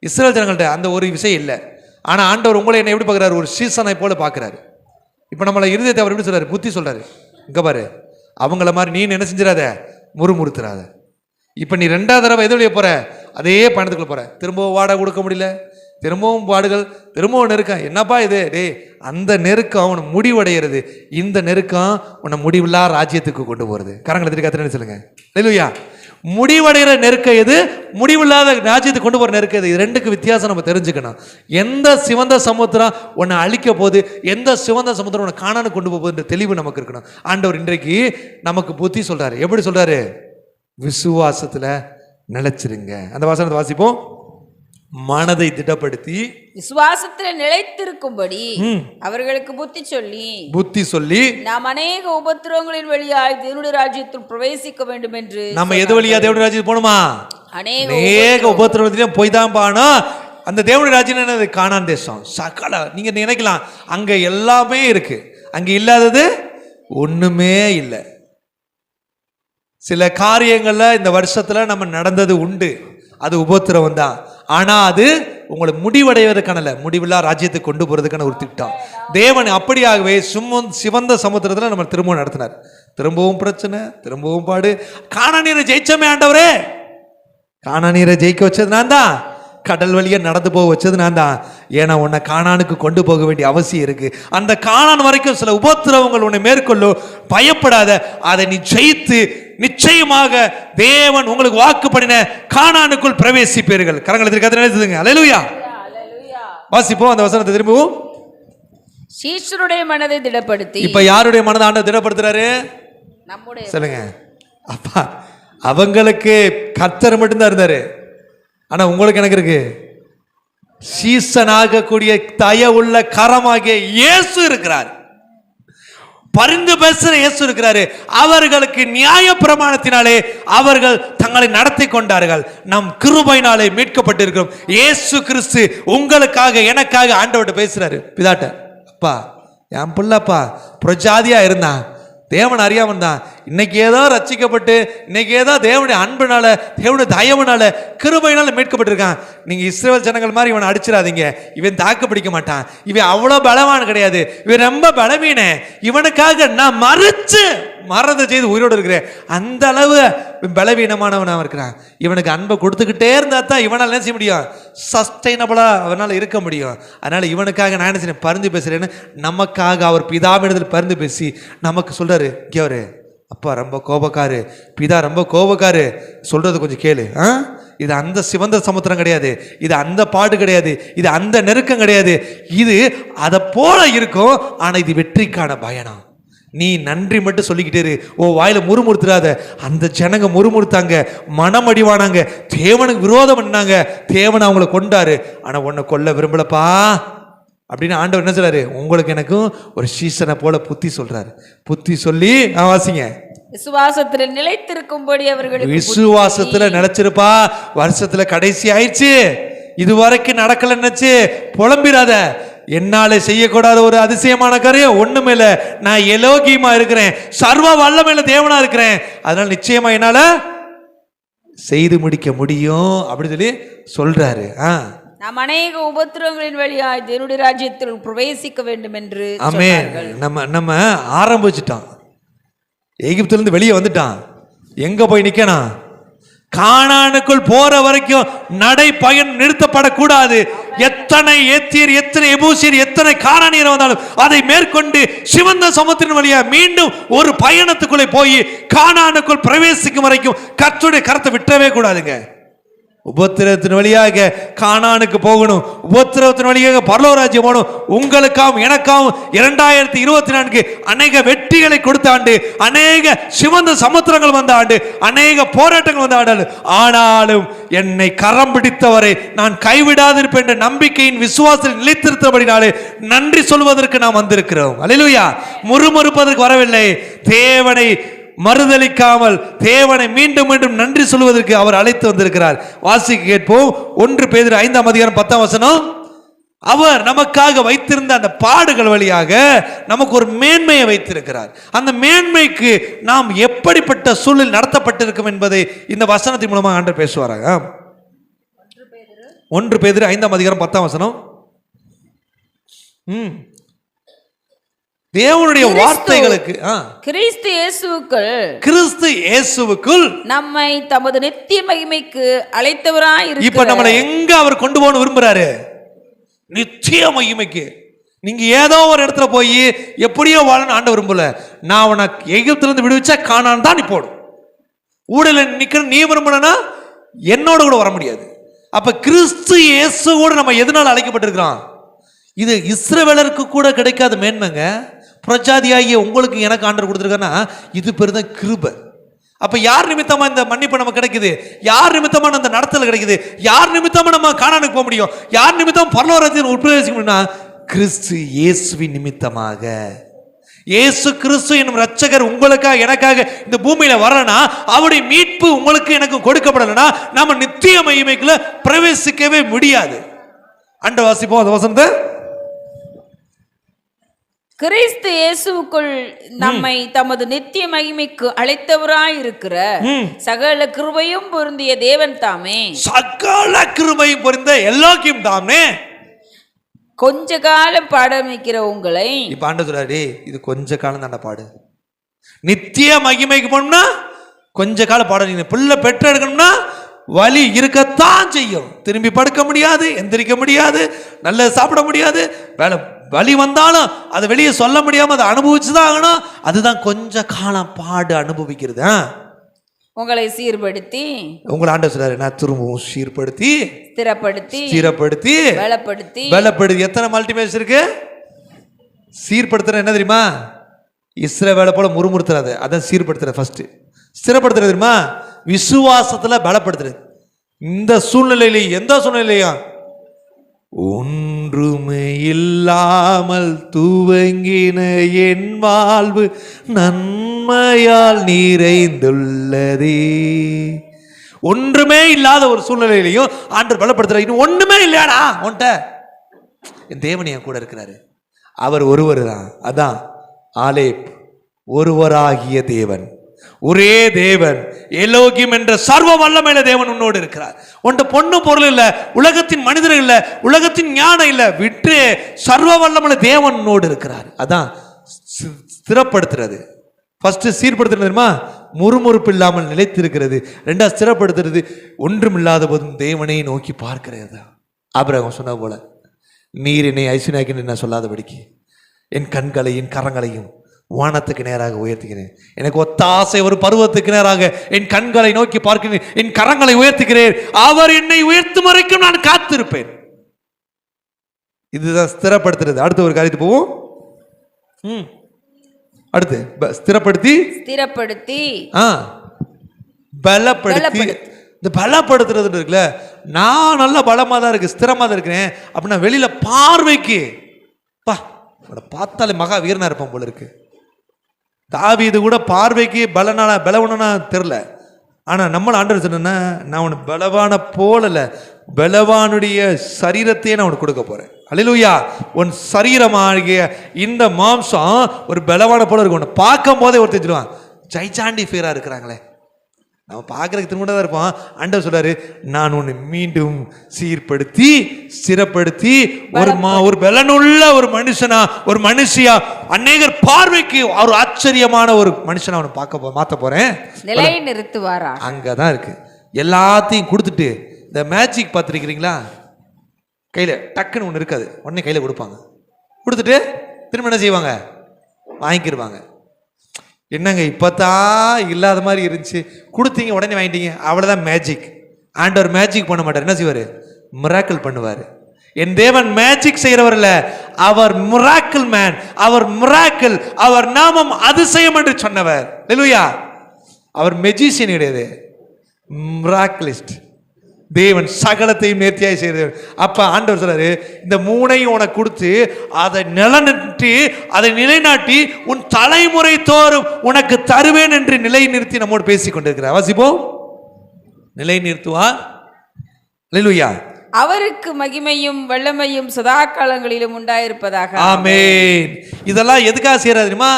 இஸ்ரவேல் ஜனங்கள்ட்ட அந்த ஒரு விஷயம் இல்லை. ஆனா ஆண்டவர் உங்களை என்ன எப்படி பார்க்கிறாரு? ஒரு சீசனை போல பார்க்கிறாரு. இப்ப நம்மள இருதயத்தை அவர் எப்படி சொல்றாரு? புத்தி சொல்றாரு. இங்க பாரு, அவங்கள மாதிரி நீ என்ன செஞ்சிடாத, முறுமுறுத்துறாத. இப்ப நீ 2வது தடவை எது வழிய போற? அதே பயணத்துக்குள்ள போற. திரும்பவும் வாடகை கொடுக்க முடியல, திரும்பவும் பாடுகள், திரும்பவும் நெருக்கம். என்னப்பா இது? டே, அந்த நெருக்கம் உன்னை முடிவடைகிறது. இந்த நெருக்கம் உன்னை முடிவில்லா ராஜ்யத்துக்கு கொண்டு போறது. கரங்களை திருக்க சொல்லுங்க. இல்லையா? முடிவடைகிற நெருக்கம் எது, முடிவில்லாத ராஜ்யத்துக்கு கொண்டு போற நெருக்கம் எது? இது ரெண்டுக்கு வித்தியாசம் நம்ம தெரிஞ்சுக்கணும். எந்த சிவந்த சமுத்திரம் உன்னை அழிக்க போகுது, எந்த சிவந்த சமுத்திரம் உன்னை காணான்னு கொண்டு போகுது தெளிவு நமக்கு இருக்கணும். ஆண்டவர் இன்றைக்கு நமக்கு புத்தி சொல்றாரு. எப்படி சொல்றாரு? விசுவாசத்துல நிலைச்சிருங்க. அந்த வசனத்தை வாசிப்போம். மனதை திடப்படுத்தி விசுவாசத்தில் நிலைத்திருக்கும்படி அவர்களுக்கு புத்தி சொல்லி நாம் அநேக உபத்திரவங்களின் வழியாய் தேவனுடைய ராஜ்யத்தில் பிரவேசிக்க வேண்டும் என்று. நம்ம எது வழியா தேவனுடைய ராஜ்யத்துக்கு போகணுமா? அநேக உபத்திரவத்திலும் போய் தான் பானோம். அந்த தேவனுடைய ராஜ்யம் என்னது? கானான் தேசம். சகல நீங்க நினைக்கலாம் அங்க எல்லாமே இருக்கு, அங்க இல்லாதது ஒண்ணுமே இல்லை. சில காரியங்கள்ல இந்த வருஷத்துல நம்ம நடந்தது உண்டு, அது உபத்திரவம் தான். ஆனா அது உங்களை முடிவடைவதற்கான முடிவில்லா ராஜ்யத்தை கொண்டு போறதுக்கான ஒரு திட்டம். தேவன் அப்படியாகவே சிவந்த சமுத்திரத்துல நம்ம திரும்பவும் நடத்தினார். திரும்பவும் பிரச்சனை, திரும்பவும் பாடு. கானானியரை ஜெயிச்சமே ஆண்டவரே, கானானியரை ஜெயிக்க வச்சது நான் தான், கடல் வழியா நடந்து போக வச்சது நான் தான். ஏன்னா உன்னை கானானுக்கு கொண்டு போக வேண்டிய அவசியம் இருக்கு. அந்த கானான் வரைக்கும் சில உபத்திரவங்கள் உன்னை மேற்கொள்ளும், பயப்படாத. அதை நீ ஜெயித்து நிச்சயமாக தேவன் உங்களுக்கு வாக்கு பண்ணின கானானுக்குள் பிரவேசிப்பீர்கள். கரங்களை நினைத்துங்க. அல்லேலூயா. வாசிப்போம் அந்த வசனத்தை திரும்பவும். சீஷருடைய மனதை திடப்படுத்தி. இப்ப யாருடைய மனதை ஆண்டவர் திடப்படுத்துறாரு? நம்முடைய. சொல்லுங்க. அப்பா, அவங்களுக்கு கர்த்தர் மட்டும்தான் இருந்தாரு. ஆனா உங்களுக்கு எனக்கு இருக்கு. சீசனாக கூடிய தயவுள்ள கரமாகிய இயேசு இருக்கிறார். பரிந்து பேசுற இயேசு இருக்கிறாரு. அவர்களுக்கு நியாய பிரமாணத்தினாலே அவர்கள் தங்களை நடத்தி கொண்டார்கள். நம் கிருபையினாலே மீட்கப்பட்டிருக்கிறோம். இயேசு கிறிஸ்து உங்களுக்காக எனக்காக ஆண்டவர்கிட்ட பேசுறாரு. பிதாட்ட, அப்பா என் பிள்ளைப்பா புரஜாதியா இருந்தான், தேவன் அறியாமன் தான், இன்னைக்கு ஏதோ ரட்சிக்கப்பட்டு இன்னைக்கு ஏதோ தேவனுடைய அன்புனால தேவனுடைய தயவுனால கிருபையினால மீட்கப்பட்டிருக்கான். நீங்க இஸ்ரவேல் ஜனங்கள் மாதிரி இவனை அடிச்சிடாதீங்க. இவன் தாக்கு பிடிக்க மாட்டான், இவன் அவ்வளோ பலவான் கிடையாது, இவன் ரொம்ப பலவீன, இவனுக்காக நான் மறந்து செய்து உயிரோடு இருக்கிறேன். அந்த அளவு பலவீனமானவனாக இருக்கிறான். இவனுக்கு அன்பை கொடுத்துக்கிட்டே இருந்தா தான் இவனால் என்ன செய்ய முடியும், சஸ்டைனபிளா அவனால் இருக்க முடியும். அதனால இவனுக்காக நான் என்ன செய்யணும், பரிந்து பேசுறேன்னு நமக்காக அவர் பிதாவிடத்தில் பரிந்து பேசி நமக்கு சொல்றாரு. கேவரு அப்பா ரொம்ப கோபக்காரு, பிதா ரொம்ப கோபக்காரு, சொல்றது கொஞ்சம் கேளு. இது அந்த சிவந்த சமுத்திரம் கிடையாது, இது அந்த பாடு கிடையாது, இது அந்த நெருக்கம் கிடையாது, இது அதை போல இருக்கும். ஆனா இது வெற்றிக்கான பயணம். நீ நன்றி மட்டும் சொல்லிக்கிட்டே இரு. ஓ வாயில முறுமுறுத்துறாத. அந்த ஜனங்க முறுமுறுத்தாங்க, மனம் அடிவானாங்க, தேவனுக்கு விரோதம் பண்ணாங்க, தேவன் அவங்களை கொண்டாரு. ஆனா உன்னை கொல்ல விரும்பலப்பா அப்படின்னு ஆண்டவர் என்ன சொல்றாரு, உங்களுக்கு எனக்கும் ஒரு சீசனை போல புத்தி சொல்றாரு. புத்தி சொல்லி வாசிங்க. விசுவாசத்துல நிலைத்திருக்கும்படி அவர்களுக்கு. விசுவாசத்துல நிலைச்சிருப்பா. வருஷத்துல கடைசி ஆயிடுச்சு, இதுவரைக்கும் நடக்கலன்னுச்சு புலம்பிராத. என்னால செய்யக்கூடாத ஒரு அதிசயமான காரியம் ஒண்ணுமே இல்லை. நான் எலோகியமா இருக்கிறேன், சர்வ வல்லமையில தேவனா இருக்கிறேன். அதனால நிச்சயமா என்னால செய்து முடிக்க முடியும் அப்படின்னு சொல்லி சொல்றாரு. நாம் அநேக உபத்திரவங்களின் வழியாய் தேவனுடைய ராஜ்யத்தில் பிரவேசிக்க வேண்டும் என்று. ஆமென். நம்ம ஆரம்பிச்சிட்டோம். எகிப்திலிருந்து வெளியே வந்துட்டான். எங்க போய் நிக்கணும், கானானுக்குள் போற வரைக்கும் நடை பயன் நிறுத்தப்படக்கூடாது. எத்தனை ஏத்தியர், எத்தனை எபூசியர், எத்தனை கானானியர் வந்தாலும் அதை மேற்கொண்டு சிவந்த சமுத்திரம் வழியா மீண்டும் ஒரு பயணத்துக்குள்ளே போய் கானானுக்குள் பிரவேசிக்கும் வரைக்கும் கர்த்தருடைய கரத்தை விட்டவே கூடாதுங்க. உபத்திரத்தின் வழியாக கானானுக்கு போகணும், உபத்திரத்தின் வழியாக பரலோகராஜ்யம் போகணும். உங்களுக்காகவும் எனக்காகவும் 2024 அநேக வெற்றிகளை கொடுத்த ஆண்டு, அநேக சிவந்த சமுத்திரங்கள் வந்த ஆண்டு, அநேக போராட்டங்கள் வந்த ஆண்டு. ஆனாலும் என்னை கரம் பிடித்தவரை நான் கைவிடாதிருப்பேன் என்ற நம்பிக்கையின் விசுவாசத்தில் நிலைத்திருத்தபடினாலே நன்றி சொல்வதற்கு நாம் வந்திருக்கிறோம். அல்லேலூயா. முறுமுறுப்பதற்கு வரவில்லை. தேவனை மறுதலிக்காமல் தேவனை மீண்டும் மீண்டும் நன்றி சொல்வதற்கு அவர் அழைத்து வந்திருக்கிறார். வாசிக்க கேட்போம். 1 பேதுரு 5:10. அவர் நமக்காக வைத்திருந்த அந்த பாடுகள் வழியாக நமக்கு ஒரு மேன்மையை வைத்திருக்கிறார். அந்த மேன்மைக்கு நாம் எப்படிப்பட்ட சூழலில் நடத்தப்பட்டிருக்கும் என்பதை இந்த வசனத்தின் மூலமாக ஆண்டவர் பேசுவாராங்க. 1 பேதுரு 5:10. தேவனுடைய வார்த்தைகளுக்கு கிறிஸ்து இயேசுவுக்குள் நம்மை தமது நித்திய மகிமைக்கு அழைத்தவராய் இருக்கிறார். இப்ப நம்மளை எங்க அவர் கொண்டு போகணும் விரும்புறாரு, நித்திய மகிமைக்கு. நீங்க ஏதோ ஒரு இடத்துல போய் எப்படியோ வாழணும் ஆண்டவர் விரும்பல. நான் உனக்கு எகிப்துல இருந்து விடுவிச்சா கானான் தான் நீ போடும். ஊடல நிக்கிற நீ விரும்பினா என்னோட கூட வர முடியாது. அப்ப கிறிஸ்து இயேசுவோடு நம்ம எதனால அழைக்கப்பட்டிருக்கிறோம்? இது இஸ்ரவேலருக்கு கூட கிடைக்காத மேன்மைங்க. பிரஜாதியாகிய உங்களுக்கு எனக்கு ஆண்டவர் கொடுத்துருக்காருன்னா இது பெருதான் கிருபை. அப்ப யார் நிமித்தமா இந்த மன்னிப்பு நமக்கு கிடைக்குது? யார் நிமித்தமா அந்த நடத்தல் கிடைக்குது? யார் நிமித்தமா நம்ம கானானுக்கு போக முடியும்? யார் நிமித்தம் பரலோகத்தில் உட்பிரவேசிக்க முடியும்னா கிறிஸ்து இயேசுவின் நிமித்தமாக. இயேசு கிறிஸ்து என்னும் ரட்சகர் உங்களுக்காக எனக்காக இந்த பூமியில வரனா அவருடைய மீட்பு உங்களுக்கு எனக்கு கொடுக்கப்படலைன்னா நம்ம நித்திய மகிமைக்குள்ள பிரவேசிக்கவே முடியாது. ஆண்டவர் வாசிப்போம் அந்த வசனத்தை. கிறிஸ்து இயேசுவுக்குள் நம்மை தமது நித்திய மகிமைக்கு அழைத்தவராய் இருக்கிற சகல கிருபையும் பொருந்திய தேவன் தாமே, சகல கிருபையும் பொருந்த எல்லோக்கும் தாமே கொஞ்ச காலம் பாடமிக்கிற உங்களை. இப்ப ஆண்டவர் சொல்றாரு, இது கொஞ்ச காலம் தாண்டா பாடு. நித்திய மகிமைக்கு போனோம்னா கொஞ்ச காலம் பாடம். நீங்க பிள்ளை பெற்று எடுக்கணும்னா வலி இருக்கத்தான் செய்யும். திரும்பி படுக்க முடியாது, எந்திரிக்க முடியாது, நல்ல சாப்பிட முடியாது. வலி வந்தாலும் அதை வெளியே சொல்ல முடியாம அதை அனுபவிச்சுதான் ஆகணும். அதுதான் கொஞ்ச காலம் பாடு அனுபவிக்கிறது. உங்களை சீர்படுத்தி, உங்களை ஆண்டவர் சொல்றாரு, நான் திரும்பவும் சீர்படுத்தி, ஸ்திரப்படுத்தி, பலப்படுத்தி. எத்தனை மல்டிமேஸ் இருக்கு? சீர்படுத்துற என்ன தெரியுமா? இஸ்ரவேலை போல முறுமுறுத்துறது, அதான் சீர்படுத்துறது. ஃபர்ஸ்ட் ஸ்திரப்படுத்துறது தெரியுமா? விசுவாசத்துல பலப்படுத்துறது. இந்த சூழ்நிலையிலையும் எந்த சூழ்நிலையும் ஒன்றுமே இல்லாமல் துவங்கின என் வாழ்வு நன்மையால் நிறைந்துள்ளதே. ஒன்றுமே இல்லாத ஒரு சூழ்நிலையிலையும் ஆண்டவர் பலப்படுத்துற. இன்னும் ஒண்ணுமே இல்லையாடா உன்ட்ட, என் தேவன் என் கூட இருக்கிறாரு. அவர் ஒருவர் தான். அதான் ஆலேப், ஒருவராகிய தேவன், ஒரே தேவன், எலோகிம் என்ற சர்வ வல்லமையில தேவன் உன்னோடு இருக்கிறார். உன்ட பொண்ணு பொருள் இல்ல, உலகத்தின் மனிதர்கள் இல்ல, உலகத்தின் ஞானம் இல்ல, விட்டு சர்வ வல்லமையில தேவன் உன்னோடு இருக்கிறார். அதான் ஸ்திரப்படுத்துறது. ஃபர்ஸ்ட் சீர்படுத்துறது தெரியுமா? முறுமுறுப்பு இல்லாமல் நிலைத்திருக்கிறது. ரெண்டா ஸ்திரப்படுத்துறது, ஒன்றும் இல்லாத போதும் தேவனை நோக்கி பார்க்கிறது. ஆபிரகாம் சொன்ன போல, நீர் என்னை ஐஸ்வர்யாக்கின்னு நான் சொல்லாதபடிக்கு என் கண்களையும் கரங்களையும் வானத்துக்கு நேராக உயர்த்துகிறேன். எனக்கு ஒத்தாசை ஒரு பருவத்துக்கு நேராக என் கண்களை நோக்கி பார்க்கிறேன், என் கரங்களை உயர்த்துகிறேன். அவர் என்னை உயர்த்தும் வரைக்கும் நான் காத்திருப்பேன். இதுதான் ஸ்திரப்படுத்துறது. அடுத்த ஒரு காரியத்துக்கு போவோம். அடுத்து ஸ்திரப்படுத்தி பலப்படுத்தி. இந்த பலப்படுத்துறது இருக்குல்ல, நான் நல்ல பலமா தான் இருக்கு, ஸ்திரமா தான் இருக்கிறேன் அப்படின்னா வெளியில பார்வைக்கு பார்த்தாலே மகா வீரனா இருப்பான் போல இருக்கு. தாவீது கூட பார்வைக்கு பலவனா தெரியல. ஆனா நம்மள ஆண்டவர் சொன்னா, நான் உனக்கு பலவான போலல, பலவானுடைய சரீரத்தையே நான் உனக்கு கொடுக்க போறேன். அல்லேலூயா. உன் சரீரமாகிய இந்த மாம்சம் ஒரு பலவான போல இருக்கும். உன்னை பார்க்கும் போதே ஒருத்தர் சொல்லுவான், ஜைஜாண்டி ஃபீரா இருக்கிறாங்களே. நம்ம பார்க்கறதுக்கு திரும்ப தான் இருப்போம். ஆண்டவர் சொல்றாரு, நான் உன்னை மீண்டும் சீர்படுத்தி ஸ்திரப்படுத்தி ஒரு பலனுள்ள ஒரு மனுஷனா, ஒரு மனுஷியா, அநேகர் பார்வைக்கு ஒரு ஆச்சரியமான ஒரு மனுஷனா அவனை மாத்த போறேன். நிலை நிறுத்துவாரா? அங்கதான் இருக்கு. எல்லாத்தையும் கொடுத்துட்டு, இந்த மேஜிக் பார்த்துருக்கிறீங்களா? கையில டக்குன்னு ஒன்று இருக்காது, உடனே கையில கொடுப்பாங்க. கொடுத்துட்டு திரும்ப என்ன செய்வாங்க? வாங்கிக்கிடுவாங்க. என்னங்க இப்பதான் இல்லாத மாதிரி இருந்துச்சு, கொடுத்தீங்க உடனே வாங்கிட்டீங்க, அவ்வளவுதான் மேஜிக். ஆண்டவர் மேஜிக் பண்ண மாட்டார். என்ன செய்வார்? மிராக்கிள் பண்ணுவார். என் தேவன் மேஜிக் செய்கிறவர் இல்ல, அவர் மிராக்கிள் மேன். அவர் மிராக்கிள், அவர் நாமம் அதிசயம் என்று சொன்னவர். அல்லேலூயா. அவர் மெஜிஷியன் கிடையாது, மிராக்கிளிஸ்ட். தேவன் சகலத்தையும் நேர்த்தியாய் செய்கிறார். அப்ப ஆண்டவர் சொல்றாரு, இந்த மூணையும் உனக்கு கொடுத்து அதை நிலநிறுத்தி, அதை நிலைநாட்டி உன் தலைமுறை தோறும் உனக்கு தருவேன் என்று நிலை நிறுத்தி நம்மோடு பேசிக் கொண்டிருக்கிறார். வாசிப்போம். நிலை நிறுத்துவார். அல்லேலூயா. அவருக்கு மகிமையும் வல்லமையும் சதா காலங்களிலும் உண்டாயிருப்பதாக. ஆமென். இதெல்லாம் எதுக்காக செய்யறாரு தெரியுமா?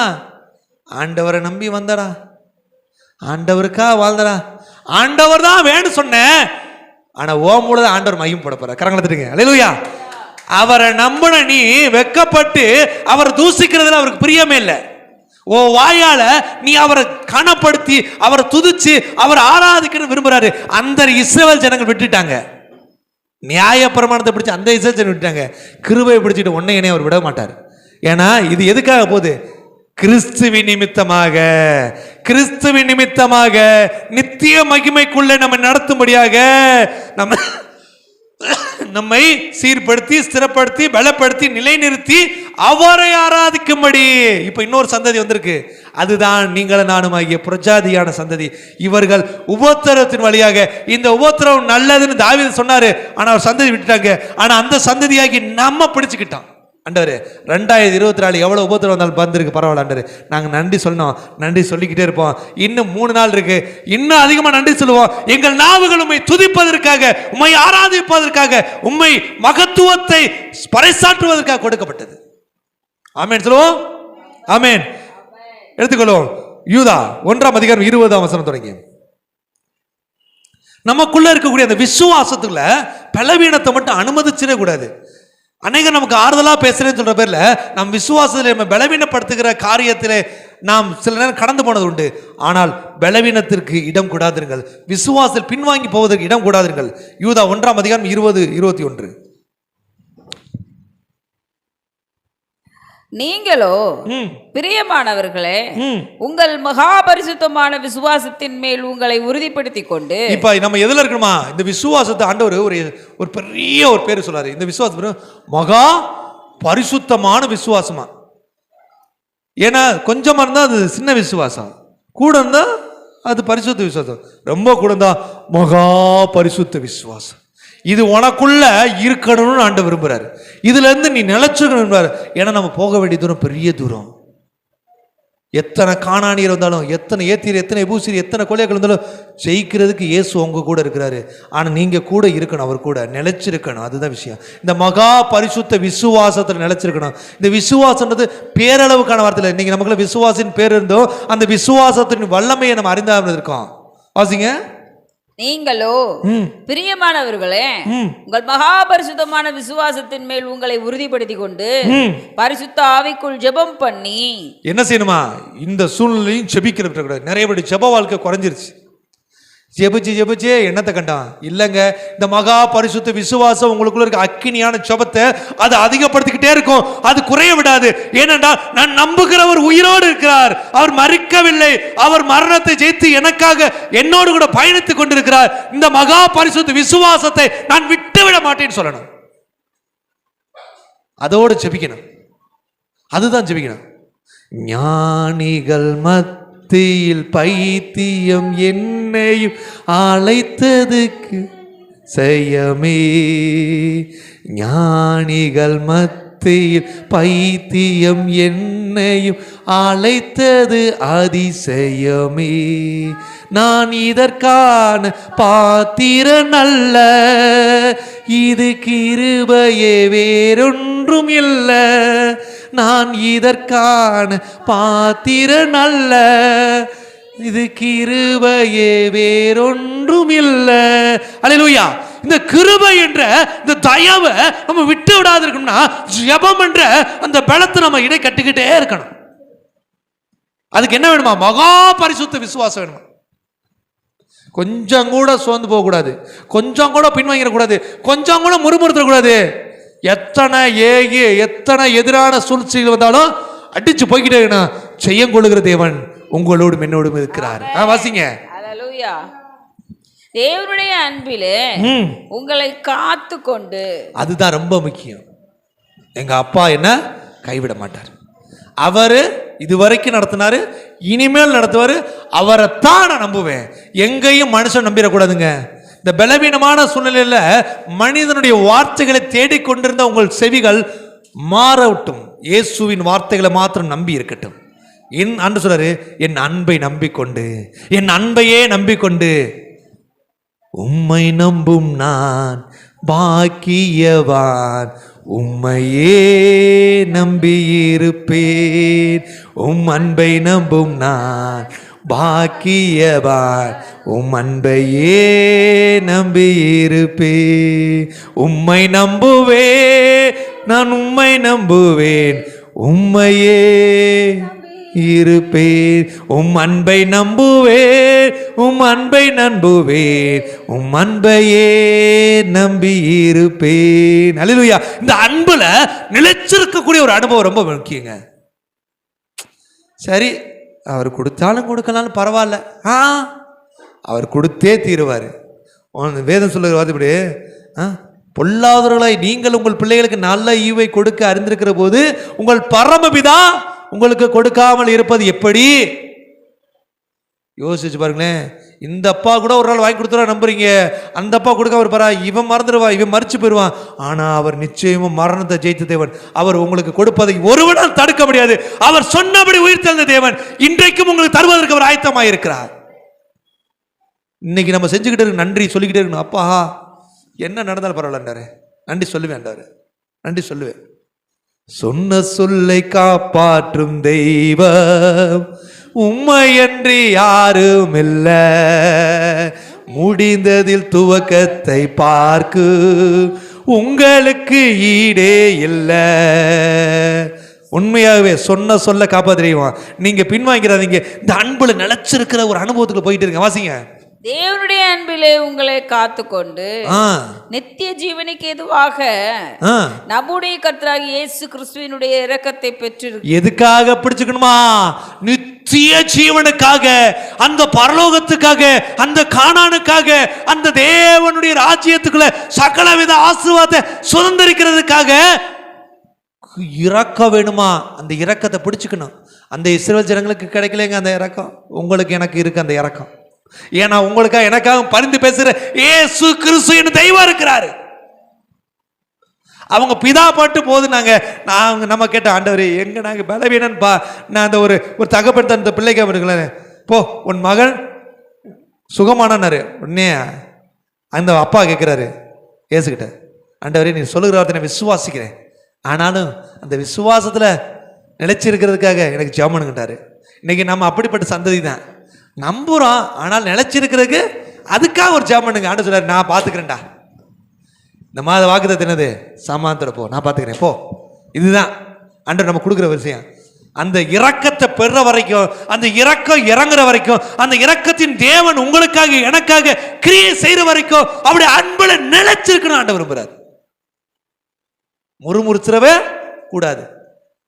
ஆண்டவரை நம்பி வந்தடா, ஆண்டவருக்கா வாழ்ந்தடா, ஆண்டவர் தான் வேணும் சொன்ன, ஆனா ஓமூல ஆண்டவர் மையம் போட போற. கரங்களை தட்டுங்க. அல்லேலூயா. அவரை நம்பின நீ வெக்கப்பட்டு அவர் தூசிக்கிறதுல அவருக்கு பிரியமே இல்லை. ஓ வாயால நீ அவரை கனப்படுத்தி அவரை துதிச்சு அவர் ஆராதிக்கணும் விரும்புறாரு. அந்த இஸ்ரவேல் ஜனங்கள் விட்டுட்டாங்க. நியாய பிரமாணத்தை பிடிச்சி அந்த இஸ்ரவேல் ஜனங்கள் விட்டுட்டாங்க. கிருபையை பிடிச்சிட்டு ஒன்னை என்னை அவர் விட மாட்டார். ஏன்னா இது எதுக்காக போகுது? கிறிஸ்துவின் நிமித்தமாக, கிறிஸ்துவின் நிமித்தமாக நித்திய மகிமைக்குள்ளே நம்ம நடத்தும்படியாக நம்மை சீர்படுத்தி ஸ்திரப்படுத்தி பலப்படுத்தி நிலைநிறுத்தி அவரை ஆராதிக்கும்படி. இப்ப இன்னொரு சந்ததி வந்திருக்கு, அதுதான் நீங்களும் நானும் ஆகிய புரஜாதியான சந்ததி. இவர்கள் உபத்திரவத்தின் வழியாக, இந்த உபத்திரவம் நல்லதுன்னு தாவீது சொன்னாரு, ஆனா அவர் சந்ததி விட்டுட்டாங்க. ஆனா அந்த சந்ததியாகி நம்ம பிடிச்சுக்கிட்டோம். ஆண்டவரே 2024 எவ்வளவு உபத்திரம் வந்தாலும் வந்திருக்கு, பரவாயில்ல ஆண்டவரே, நாங்கள் நன்றி சொல்லணும், நன்றி சொல்லிக்கிட்டே இருப்போம். இன்னும் 3 நாள் இருக்கு, இன்னும் அதிகமாக நன்றி சொல்லுவோம். எங்கள் நாவுகள் உம்மை துதிப்பதற்காக, உம்மை ஆராதிப்பதற்காக, உம்மை மகத்துவத்தை பறைசாற்றுவதற்காக கொடுக்கப்பட்டது. ஆமென் சொல்லுவோம். ஆமென். எடுத்துக்கொள்வோம். யூதா 1ஆம் அதிகாரம் 20ஆம் வசனம் தொடங்கி. நமக்குள்ள இருக்கக்கூடிய அந்த விசுவாசத்துல பலவீனத்தை மட்டும் அனுமதிச்சிட கூடாது. அநேகர் நமக்கு ஆறுதலா பேசுறேன்னு சொல்ற பேர்ல நம் விசுவாசத்தில் நம்ம பலவீனப்படுத்துகிற காரியத்திலே நாம் சில நேரம் கடந்து போனது உண்டு. ஆனால் பலவீனத்திற்கு இடம் கூடாதிருங்கள், விசுவாசத்தில் பின்வாங்கி போவதற்கு இடம் கூடாதிருங்கள். யூதா 1ஆம் அதிகாரம் 20-21. நீங்களோ பிரியமானவர்களே, உங்கள் மகா பரிசுத்தமான விசுவாசத்தின் மேல் உங்களை உறுதிப்படுத்திக் கொண்டு. இப்ப நம்ம எதுல இருக்கணுமா? இந்த விசுவாசத்தை ஆண்டவர் ஒரு பெரிய ஒரு பேரு சொல்றாரு. இந்த விசுவாசம் மகா பரிசுத்தமான விசுவாசமா. ஏன்னா கொஞ்சமா இருந்தா அது சின்ன விசுவாசம், கூட இருந்தா அது பரிசுத்த விசுவாசம், ரொம்ப கூட இருந்தா மகா பரிசுத்த விசுவாசம். இது உனக்குள்ள இருக்கணும்னு ஆண்டவர் விரும்புறாரு. இதுல இருந்து நீ நிலைச்சுக்கணும். ஏன்னா நம்ம போக வேண்டிய தூரம் பெரிய தூரம். எத்தனை கானானியர் வந்தாலும், எத்தனை ஏத்தியர், எத்தனை எபூசியர், எத்தனை கொலையாக்கள் வந்தாலும் ஜெயிக்கிறதுக்கு இயேசு உங்க கூட இருக்கிறாரு. ஆனா நீங்க கூட இருக்கணும், அவர் கூட நிலைச்சிருக்கணும். அதுதான் விஷயம். இந்த மகா பரிசுத்த விசுவாசத்துல நிலைச்சிருக்கணும். இந்த விசுவாசன்றது பேரளவுக்கான வார்த்தை. இன்னைக்கு நமக்குள்ள விசுவாசின் பேர் இருந்தோ அந்த விசுவாசத்தின் வல்லமையை நம்ம அறிந்தாமல் இருக்கோம். வாசிங்க. நீங்களோ பிரியமானவர்களே, உங்கள் மகா பரிசுத்தமான விசுவாசத்தின் மேல் உங்களை உறுதிப்படுத்திக் கொண்டு பரிசுத்த ஆவிக்குள் ஜெபம் பண்ணி. என்ன செய்யணுமா? இந்த சூழ்நிலையும் ஜெபிக்கிறது. நிறைய பேர் ஜெப வாழ்க்கை குறைஞ்சிருச்சு. ஜெபிச்சு என்னத்தை கண்டான் இல்லைங்க. இந்த மகா பரிசுத்த விசுவாசம் உங்களுக்குள்ள இருக்க அக்கினியான ஜெபத்தை அது அதிகப்படுத்திக்கிட்டே இருக்கும், அது குறைய விடாது. ஏனென்றால் நான் நம்புகிறவர் உயிரோடு இருக்கிறார், அவர் மறிக்கவில்லை, அவர் மரணத்தை ஜெயித்து எனக்காக என்னோடு கூட பயணித்துக் கொண்டிருக்கிறார். இந்த மகா பரிசுத்த விசுவாசத்தை நான் விட்டுவிட மாட்டேன்னு சொல்லணும். அதோடு ஜெபிக்கணும். அதுதான் ஜெபிக்கணும். ஞானிகள் மத்தியில் பைத்தியம் என்னையும் அழைத்ததுக்கு செய்யமே. ஞானிகள் மத்தியில் பைத்தியம் என்னையும் அழைத்தது அதிசயமே. நான் இதற்கான பாத்திரன் அல்ல, இது கிருபையே வேறொன்றும் இல்லை. நான் இதற்கான பாத்திரன் அல்ல, இது கிருபையே வேறொன்றும் இல்லை. அல்லேலூயா. இந்த கிருபை என்ற இந்த தயவை நம்ம விட்டு விடாது இருக்கணும்னா ஜெபம் என்ற அந்த பலத்தை நம்ம இடை கட்டிக்கிட்டே இருக்கணும். அதுக்கு என்ன வேணுமா? மகா பரிசுத்த விசுவாசம் வேணுமா? கொஞ்சம் கூட சோர்ந்து போக கூடாது, கொஞ்சம் கூட பின்வாங்கிடக்கூடாது, கொஞ்சம் கூட முறுமுறுத்தக்கூடாது. எத்தனை எதிரான சூழ்ச்சிகள் வந்தாலும் அடிச்சு போய்கிட்டே இருக்கணும். செய்யம் கொள்ளுகிற தேவன் உங்களோடும் என்னோடும் இருக்கிறார். வாசிங்க. அல்லேலூயா. தேவனுடைய அன்பிலே உங்களை காத்து கொண்டு. அதுதான் ரொம்ப முக்கியம். எங்க அப்பா என்ன கைவிட மாட்டார். அவரு இதுவரைக்கும் நடத்தினாரு, இனிமேல் நடத்துவாரு. அவரைத்தான் நான் நம்புவேன். எங்கேயும் மனுஷன் நம்பிடக்கூடாதுங்க. இந்த பலவீனமான சூழ்நிலையில மனிதனுடைய வார்த்தைகளை தேடிக்கொண்டிருந்த உங்கள் செவிகள் மாறட்டும். இயேசுவின் வார்த்தைகளை மாத்திரம் நம்பி இருக்கட்டும். என் அன்று சொல்றாரு, என் அன்பை நம்பிக்கொண்டு, என் அன்பையே நம்பிக்கொண்டு உம்மை நம்பும் நான் பாக்கியவான், உம்மையே நம்பியிருப்பேன். உம் அன்பை நம்பும் நான் பாக்கியவான், உம் அன்பையே நம்பியிருப்பேன். உம்மை நம்புவே நான், உம்மை நம்புவேன், உம்மையே இருப்பேன். உம் அன்பை நம்புவேன், உம் அன்பை நம்புவேன், உம் அன்பையே நம்பி இருப்பேன். அல்லேலூயா. இந்த அன்புல நிலைச்சிருக்கக்கூடிய ஒரு அனுபவம் ரொம்ப முக்கியங்க. சரி, அவர் கொடுத்தாலும் கொடுக்கலாலும் பரவாயில்ல, அவர் கொடுத்தே தீருவார். வேதம் சொல்லுகிற வார்த்தைப்படி, பொல்லாதவர்களை நீங்கள் உங்கள் பிள்ளைகளுக்கு நல்ல ஈவை கொடுக்க அறிந்திருக்கிற போது உங்கள் பரமபிதா உங்களுக்கு கொடுக்காமல் இருப்பது எப்படி? யோசிச்சு பாருங்களேன். இந்த அப்பா கூட ஒரு நாள் வாங்கி கொடுத்துருவா நம்புறீங்க, அந்த அப்பா கொடுக்காம இருப்பாரா? இவன் மறந்துடுவா, இவன் மறிச்சு போயிடுவான். ஆனா அவர் நிச்சயமும் மரணத்தை ஜெயித்த தேவன். அவர் உங்களுக்கு கொடுப்பதை ஒருவனால் தடுக்க முடியாது. அவர் சொன்னபடி உயிர் தெழுந்த தேவன் இன்றைக்கும் உங்களுக்கு தருவதற்கு அவர் ஆயத்தமாக இருக்கிறார். இன்னைக்கு நம்ம செஞ்சுக்கிட்டு இருக்கு, நன்றி சொல்லிக்கிட்டே இருக்கணும். அப்பா என்ன நடந்தாலும் பரவாயில்லன்றாரு, நன்றி சொல்லுவேன், நன்றி சொல்லுவேன். சொன்ன சொல்லை காப்பாற்றும் தெய்வம் உம்மையன்றி யாரும் இல்ல, முடிந்ததில் துவக்கத்தை பார்க்கு உங்களுக்கு ஈடே இல்ல. உண்மையாகவே சொன்ன சொல்ல காப்பாற்றுவா. நீங்க பின்வாங்கிறாதீங்க. இந்த அன்புல நிலைச்சிருக்கிற ஒரு அனுபவத்துக்கு போயிட்டு இருங்க. வாசிங்க. தேவனுடைய அன்பிலே உங்களை காத்துக்கொண்டு நித்திய ஜீவனுக்கு எதுவாக நம்முடைய கர்த்தராகிய இயேசு கிறிஸ்துவினுடைய இரக்கத்தை பெற்று. எதுக்காக பிடிச்சுக்கணுமா? நித்திய ஜீவனுக்காக, அந்த பரலோகத்துக்காக, அந்த கானானுக்காக, அந்த தேவனுடைய ராஜ்யத்துக்குள்ள சகலவித ஆசீர்வாதத்தை சுதந்திரிக்கிறதுக்காக இரக்கம் வேணுமா? அந்த இரக்கத்தை பிடிச்சுக்கணும். அந்த இஸ்ரவேல் ஜனங்களுக்கு கிடைக்கலங்க அந்த இரக்கம். உங்களுக்கு எனக்கு இருக்கு அந்த இரக்கம். ஏன்னா உங்களுக்காக எனக்காக பரிந்து பேசுற இயேசு கிறிஸ்து என்ன தெய்வம் இருக்கிறாரு. அவங்க பிதா பாட்டு போது நம்ம கேட்ட ஆண்டவரே எங்க நாங்க பலவீனன்பா, நான் அந்த ஒரு தகப்பன் தந்த பிள்ளைக்கு அவர்களே போ உன் மகன் சுகமானாரு. உடனே அந்த அப்பா கேட்கிறாரு ஏசுகிட்ட, ஆண்டவரே நீ சொல்லுகிற வார்த்தை நான் விசுவாசிக்கிறேன், ஆனாலும் அந்த விசுவாசத்துல நிலைச்சிருக்கிறதுக்காக எனக்கு ஜெபம்னுட்டாரு. இன்னைக்கு நம்ம அப்படிப்பட்ட சந்ததி தான். நம்புறோம், ஆனால் நிலைச்சிருக்கிறதுக்கு அதுக்காக ஒரு ஜெபம் பண்ணுங்க. ஆண்டு சொல்றாரு நான் பாத்துக்கிறேன்டா, இந்த மாத வாக்குத்தத்தம் என்னது, சமாந்தர போ, நான் பாத்துக்கிறேன் போ. இதுதான் ஆண்டவர் நம்ம கொடுக்குற விஷயம். அந்த இரக்கத்தை பெற வரைக்கும், அந்த இரக்கம் இறங்குற வரைக்கும், அந்த இரக்கத்தின் தேவன் உங்களுக்காக எனக்காக கிரியை செய்யற வரைக்கும் அவருடைய அன்புல நிலைச்சிருக்கணும் ஆண்டவர் விரும்புறாரு. முறுமுறுத்துறவே கூடாது.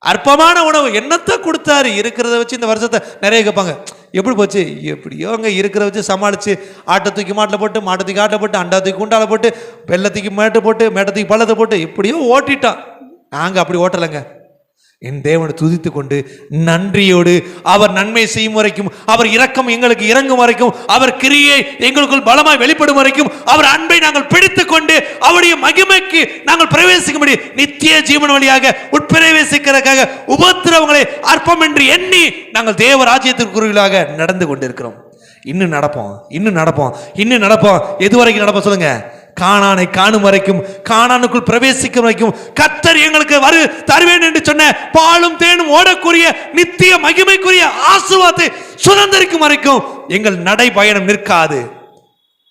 அற்பமான உணவு என்னத்தை கொடுத்தாரு, இருக்கிறத வச்சு இந்த வருஷத்தை நிறைய கேட்பாங்க. எப்படி போச்சு, எப்படியோ அங்கே இருக்கிறத வச்சு சமாளித்து ஆட்டை தூக்கி மாட்டில் போட்டு, மாட்டை தூக்கி ஆட்டை போட்டு, அண்டா தூக்கி குண்டால போட்டு, வெள்ளத்துக்கு மேட்டை போட்டு, மேட்டை தூக்கி பள்ளத்தை போட்டு எப்படியோ ஓட்டிட்டோம். நாங்கள் அப்படி ஓட்டலைங்க. என் தேவனை துதித்து கொண்டு நன்றியோடு அவர் நன்மை செய்யும் வரைக்கும், அவர் இரக்கம் எங்களுக்கு இறங்கும் வரைக்கும், அவர் கிரியை எங்களுக்குள் பலமாய் வெளிப்படும் வரைக்கும், அவர் அன்பை நாங்கள் பிடித்து கொண்டு அவருடைய மகிமைக்கு நாங்கள் பிரவேசிக்கும்படி நித்திய ஜீவன் வழியாக உட்பிரவேசிக்கிறதுக்காக உபத்திரவங்களை அற்பம் என்று எண்ணி நாங்கள் தேவ ராஜ்யத்திற்குரியவர்களாக நடந்து கொண்டிருக்கிறோம். இன்னும் நடப்போம், இன்னும் நடப்போம், இன்னும் நடப்போம். எது வரைக்கும் நடப்போம் சொல்லுங்க? கானானை காணும் வரைக்கும், கானானுக்குள் பிரவேசிக்கும் வரைக்கும், கர்த்தர் எங்களுக்கு வரு தருவேன் என்று சொன்ன பாலும் தேனும் ஓடக்கூடிய நித்திய மகிமைக்குரிய ஆசீர்வாதத்தை சுதந்திரிக்கும் வரைக்கும் எங்கள் நடை பயணம் நிற்காது,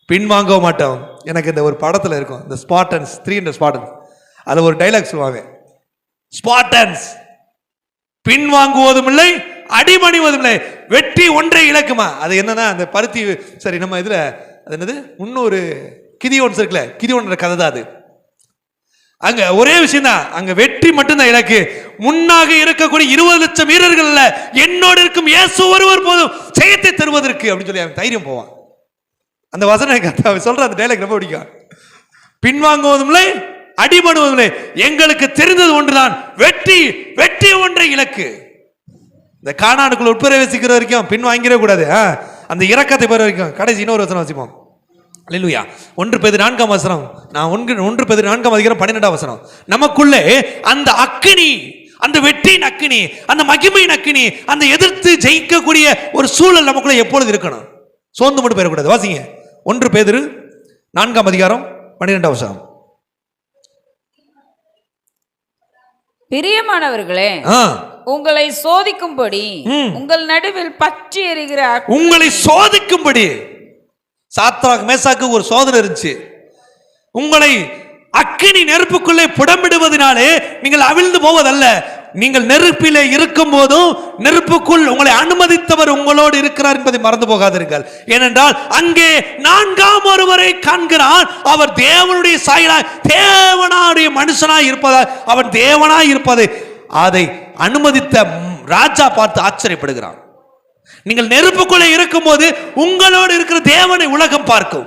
பின்வாங்க மாட்டோம். எனக்கு இந்த ஒரு படத்துல இருக்கும், இந்த ஸ்பார்டன்ஸ் 300 ஸ்பார்டன்ஸ், அதுல ஒரு டைலாக் சொல்லுவாங்க, ஸ்பார்டன்ஸ் பின்வாங்குவதும் இல்லை அடிமணிவதும் இல்லை, வெற்றி ஒன்றை இழக்குமா. அது என்னன்னா அந்த பருத்தி, சரி நம்ம இதுல அது என்னது, முன்னொரு கிதியோன் இருக்குல்ல, கிதியோன்ற கதை தான் அது. அங்க ஒரே விஷயம் தான், அங்க வெற்றி மட்டும்தான் இலக்கு. முன்னாக இருக்கக்கூடிய 20 லட்சம் வீரர்கள் என்னோடு இருக்கும் இயேசு ஒருவர் போதும் ஜெயத்தை தருவதற்கு அப்படின்னு சொல்லி அவன் தைரியம் போவான். அந்த வசனம் சொல்ற அந்த டைலாக் ரொம்ப பிடிக்கும். பின்வாங்குவதும் இல்லை அடிபடுவதும் இல்லை, எங்களுக்கு தெரிந்தது ஒன்றுதான், வெற்றி, வெற்றி ஒன்றை இலக்கு. இந்த கானானுக்குள்ள உட்பிரவேசிக்கிற வரைக்கும் பின் வாங்கிடவே கூடாது. அந்த இரக்கத்தை பெற வரைக்கும். கடைசி இன்னொரு வசனம் வாசிப்போம். அல்லேலூயா. 1 பேதுரு 4ஆம் வசனம், நான் 1 பேதுரு 4ஆம் அதிகாரம் 12ஆம் வசனம். நமக்குள்ளே அந்த அக்கினி, அந்த வெற்றியின் அக்கினி, அந்த மகிமையின் அக்கினி, அந்த எதிர்த்து ஜெயிக்கக்கூடிய ஒரு சூழல் நமக்குள்ள எப்பொழுது இருக்கணும். சோர்ந்து மட்டும் பெறக்கூடாது. வாசிங்க 1 பேதுரு 4ஆம் அதிகாரம் 12ஆம் வசனம். பிரியமானவர்களே, உங்களை சோதிக்கும்படி உங்கள் நடுவில் பற்றி எரிகிற, உங்களை சோதிக்கும்படி, சாத்ராக் மேசாக்கு ஒரு சோதனை இருந்துச்சு. உங்களை அக்கினி நெருப்புக்குள்ளே புடமிடுவதனாலே நீங்கள் அவிழ்ந்து போவதல்ல, நீங்கள் நெருப்பிலே இருக்கும் போதும் நெருப்புக்குள் உங்களை அனுமதித்தவர் உங்களோடு இருக்கிறார் என்பதை மறந்து போகாதீர்கள். ஏனென்றால் அங்கே 4ஆம் ஒருவரை காண்கிறான், அவர் தேவனுடைய சாயலாய், தேவனுடைய மனுஷனாய் இருப்பதால், அவன் தேவனாய் இருப்பதை அதை அனுமதித்த ராஜா பார்த்து ஆச்சரியப்படுகிறான். நீங்கள் நெருப்புக்குள்ளே இருக்கும் போது உங்களோடு இருக்கிற தேவனை உலகம் பார்க்கும்.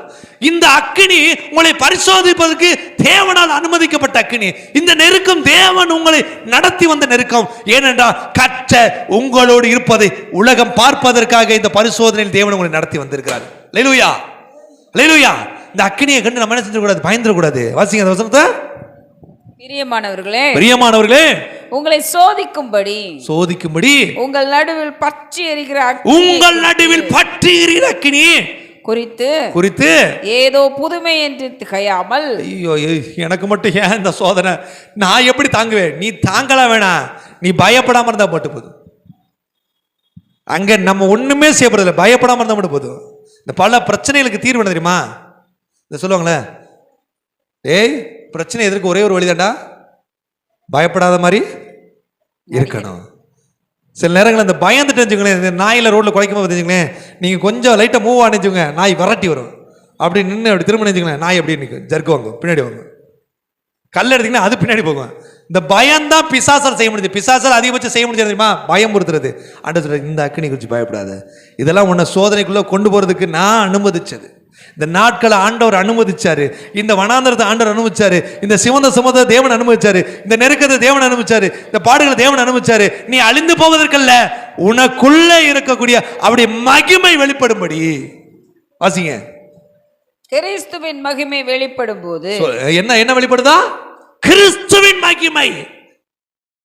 இந்த அக்கினி உங்களை பரிசோதிப்பதற்கு தேவனால் அனுமதிக்கப்பட்ட அக்கினி. இந்த நெருக்கம் தேவன் உங்களை நடத்தி வந்த நெருக்கம். ஏனென்றால் கற்ற உங்களோடு இருப்பதை உலகம் பார்ப்பதற்காக இந்த பரிசோதனையில் தேவன் உங்களை நடத்தி வந்திருக்கிறார். அல்லேலூயா, அல்லேலூயா. இந்த அக்கினியை கண்டு நம்ம என்ன செஞ்சிடக்கூடாது, பயந்துடக்கூடாது. வாசிங்க அந்த வசனத்தை. பிரியமானவர்களே, பிரியமானவர்களே, உங்களை சோதிக்கும்படி, சோதிக்கும்படி உங்கள் நடுவில் பற்றி எரிகிற, உங்கள் நடுவில் பற்றி எரிகிற அக்கினி குறித்து ஏதோ புதுமை என்று திகையாமல். ஐயோ எனக்கு மட்டும் ஏன் இந்த சோதனை, நான் எப்படி தாங்குவேன்? நீ தாங்கல வேணாம், நீ பயப்படாம இருந்தா போட்டு போதும். அங்க நம்ம ஒண்ணுமே செய்யப்படல, பயப்படாம இருந்தா மட்டும் போதும். இந்த பல பிரச்சனைகளுக்கு தீர்வு என்ன தெரியுமா? இந்த சொல்லுவாங்களே, ஏய் பிரச்சனை எதற்கு ஒரே ஒரு வழிதாண்டா, பயப்படாத மாதிரி இருக்கணும். சில நேரங்கள் அந்த பயந்துட்டு வச்சுங்களேன், இந்த நாயில் ரோட்டில் குலைக்கும் வச்சுங்களேன், நீங்கள் கொஞ்சம் லைட்டாக மூவ் ஆனிச்சுங்க, நாய் விரட்டி வரும். அப்படி நின்று அப்படி திரும்ப நினைச்சுங்களேன், நாய் அப்படி நிற்கும், ஜர்க்கு வாங்க பின்னாடி வாங்க. கல் எடுத்திங்கன்னா அது பின்னாடி போகும். இந்த பயம்தான் பிசாசால் செய்ய முடியுது. பிசாசால் அதிகபட்சம் செய்ய முடியாது தெரியுமா? பயம் பொறுத்துறது. ஆண்டவர் சொல்ற, இந்த அக்கினி குறித்து பயப்படாத, இதெல்லாம் உன்னை சோதனைக்குள்ளே கொண்டு போகிறதுக்கு நான் அனுமதிச்சது. இந்த நாட்களை ஆண்டவர் அனுமதிச்சாரு, இந்த வனாந்தரத்தை ஆண்டவர் அனுமதிச்சாரு, இந்த சிவந்த சுமத தேவன் அனுமதிச்சாரு, இந்த நெருக்கத்தை தேவன் அனுமதிச்சாரு, இந்த பாடுகளை தேவன் அனுமதிச்சாரு. நீ அழிந்து போவதற்கல்ல, உனக்குள்ள இருக்கக்கூடிய அப்படி மகிமை வெளிப்படும்படி. வாசிங்க. கிறிஸ்துவின் மகிமை வெளிப்படும் போது என்ன வெளிப்படுதா? கிறிஸ்துவின் மகிமை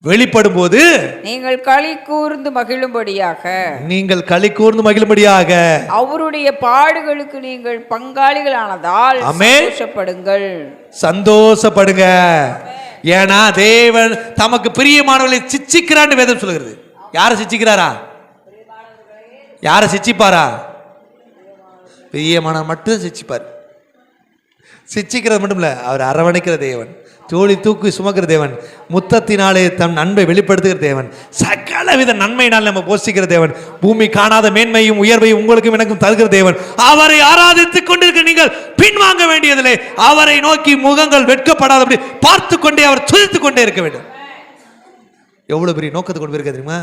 வெளிப்படும் போது நீங்கள் களி கூர்ந்து மகிழும்படியாக அவருடைய பாடுகளுக்கு நீங்கள் பங்காளிகளானதால் சந்தோஷப்படுங்க. ஏன்னா தேவன் தமக்கு பிரியமானவர்களை சிச்சிக்கிறான்னு வேதம் சொல்லுகிறது. யாரை சிச்சிக்கிறாரா? யாரை சிச்சிப்பாரா? பிரியமான மட்டும் சிச்சிப்பார். சிச்சிக்கிறது மட்டும் இல்ல, அவர் அரவணைக்கிற தேவன், தோழி தூக்கி சுமக்கிற தேவன், முத்தத்தினாலே தன் அன்பை வெளிப்படுத்துகிற தேவன், சகலவித நன்மையினால் நம்ம போஷிக்கிற தேவன், பூமி காணாத மேன்மையும் உயர்வையும் உங்களுக்கும் எனக்கும் தருகிற தேவன். அவரை ஆராதித்துக் கொண்டிருக்க நீங்கள் பின்வாங்க வேண்டியதில்லை. அவரை நோக்கி முகங்கள் வெட்கப்படாதபடி பார்த்து கொண்டே அவர் துதித்துக் கொண்டே இருக்க வேண்டும். எவ்வளவு பெரிய நோக்கத்தை கொண்டு போயிருக்க தெரியுமா?